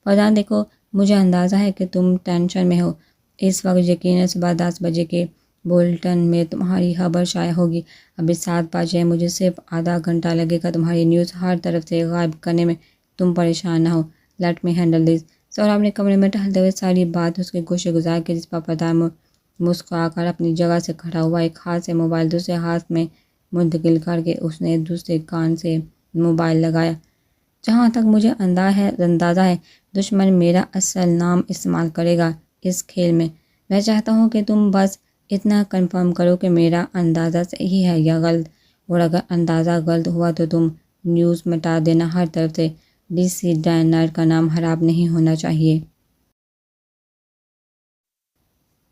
فردان دیکھو، مجھے اندازہ ہے کہ تم ٹینشن میں ہو۔ اس وقت یقیناً صبح 10 بجے کے بولٹن میں تمہاری خبر شائع ہوگی۔ ابھی 7 بجے ہیں، مجھے صرف آدھا گھنٹہ لگے گا تمہاری نیوز ہر طرف سے غائب کرنے میں۔ تم پریشان نہ ہو، let me handle this. Sohrab نے کمرے میں ٹہلتے ہوئے ساری بات اس کے گوشے گزار کی، جس پر فردان مسکرا کر اپنی جگہ سے کھڑا ہوا۔ ایک ہاتھ سے موبائل دوسرے ہاتھ میں منتقل کر کے اس نے دوسرے کان سے موبائل لگایا۔ جہاں تک مجھے اندازہ ہے، دشمن میرا اصل نام استعمال کرے گا اس کھیل میں۔ میں چاہتا ہوں کہ تم بس اتنا کنفرم کرو کہ میرا اندازہ صحیح ہے یا غلط، اور اگر اندازہ غلط ہوا تو تم نیوز مٹا دینا۔ ہر طرف سے ڈی سی ڈائنر کا نام خراب نہیں ہونا چاہیے۔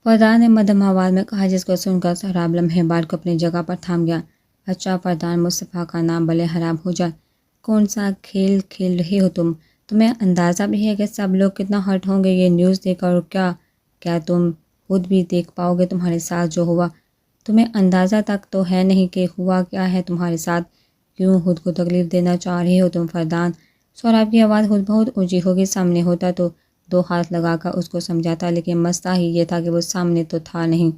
فردان نے مدھم آواز میں کہا، جس کو سن کر سہراب لمحے بعد کو اپنی جگہ پر تھام گیا۔ اچھا فردان، مصطفیٰ کا نام بھلے خراب ہو جائے۔ کون سا کھیل کھیل رہے ہو تم؟ تمہیں اندازہ بھی ہے کہ سب لوگ کتنا ہرٹ ہوں گے یہ نیوز دیکھ کر؟ اور کیا تم خود بھی دیکھ پاؤ گے تمہارے ساتھ جو ہوا؟ تمہیں اندازہ تک تو ہے نہیں کہ ہوا کیا ہے تمہارے ساتھ؟ کیوں خود کو تکلیف دینا چاہ رہے ہو تم فردان؟ سہراب کی آواز خود بہت اونچی ہوگی۔ سامنے ہوتا تو 2 ہاتھ لگا کر اس کو سمجھاتا، لیکن مسئلہ ہی یہ تھا کہ وہ سامنے تو تھا نہیں۔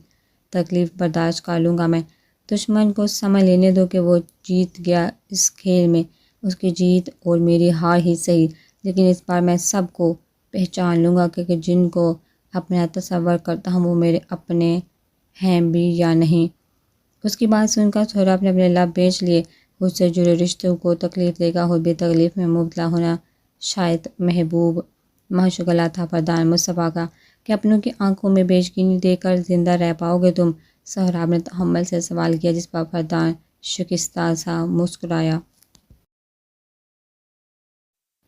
تکلیف برداشت کر لوں گا میں۔ دشمن کو سمجھ لینے دو کہ وہ جیت گیا اس کھیل میں۔ اس کی جیت اور میری ہار ہی صحیح، لیکن اس بار میں سب کو پہچان لوں گا کہ جن کو اپنا تصور کرتا ہوں وہ میرے اپنے ہیں بھی یا نہیں۔ اس کی بات سن کر سہراب نے اپنے لب بیچ لیے۔ خود سے جڑے رشتوں کو تکلیف دے کر خود بھی تکلیف میں مبتلا ہونا شاید محبوب مشغلہ تھا فردان مصطفیٰ کا۔ کہ اپنوں کی آنکھوں میں بیچینی دے کر زندہ رہ پاؤ گے تم؟ سہراب نے تحمل سے سوال کیا، جس پر فردان شکستہ سا مسکرایا۔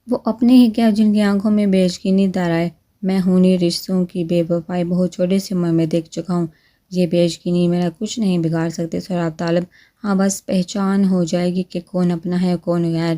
وہ اپنے ہی کیا جن کی آنکھوں میں بیچینی در آئے؟ میں خونی رشتوں کی بے وفائی بہت چھوٹی سی عمر میں دیکھ چکا ہوں۔ یہ بیچینی میرا کچھ نہیں بگاڑ سکتے سہراب طالب۔ ہاں، بس پہچان ہو جائے گی کہ کون اپنا ہے کون غیر۔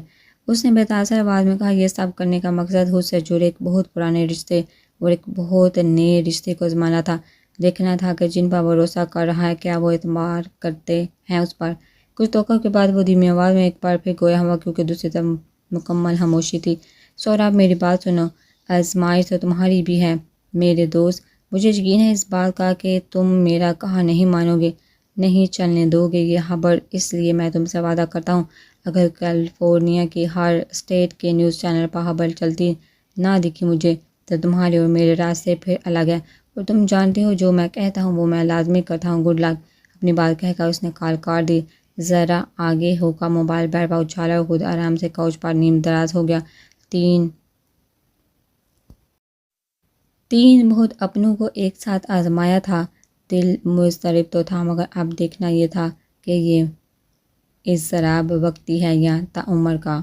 اس نے بے تاثر آواز میں کہا، یہ سب کرنے کا مقصد خود سے جڑے ایک بہت پرانے رشتے اور ایک بہت نئے رشتے کو آزمانا تھا۔ دیکھنا تھا کہ جن پر بھروسہ کر رہا ہے کیا وہ اعتبار کرتے ہیں اس پر۔ کچھ توقع کے بعد وہ دھیمی آواز میں ایک بار پھر گویا ہوا، کیونکہ دوسری طرف مکمل خاموشی تھی۔ سہراب، میری بات سنو۔ آزمائش تو تمہاری بھی ہے میرے دوست۔ مجھے یقین ہے اس بات کا کہ تم میرا کہا نہیں مانو گے، نہیں چلنے دو گے یہ خبر۔ اس لیے میں تم سے وعدہ کرتا ہوں، اگر کیلیفورنیا کی ہر اسٹیٹ کے نیوز چینل پر خبر چلتی نہ دکھی مجھے، تو تمہارے اور میرے راستے پھر الگ ہیں۔ اور تم جانتے ہو جو میں کہتا ہوں وہ میں لازمی کرتا ہوں۔ Good luck. اپنی بات کہہ کر اس نے کال کاٹ دی۔ ذرا آگے ہو کر موبائل بیٹ پر اچھالا اور خود آرام سے کوچ پر نیم دراز ہو گیا۔ تین بہت اپنوں کو ایک ساتھ آزمایا تھا۔ دل مضطرب تو تھا، مگر اب دیکھنا یہ تھا کہ یہ اضطراب وقتی ہے یا تعمر کا۔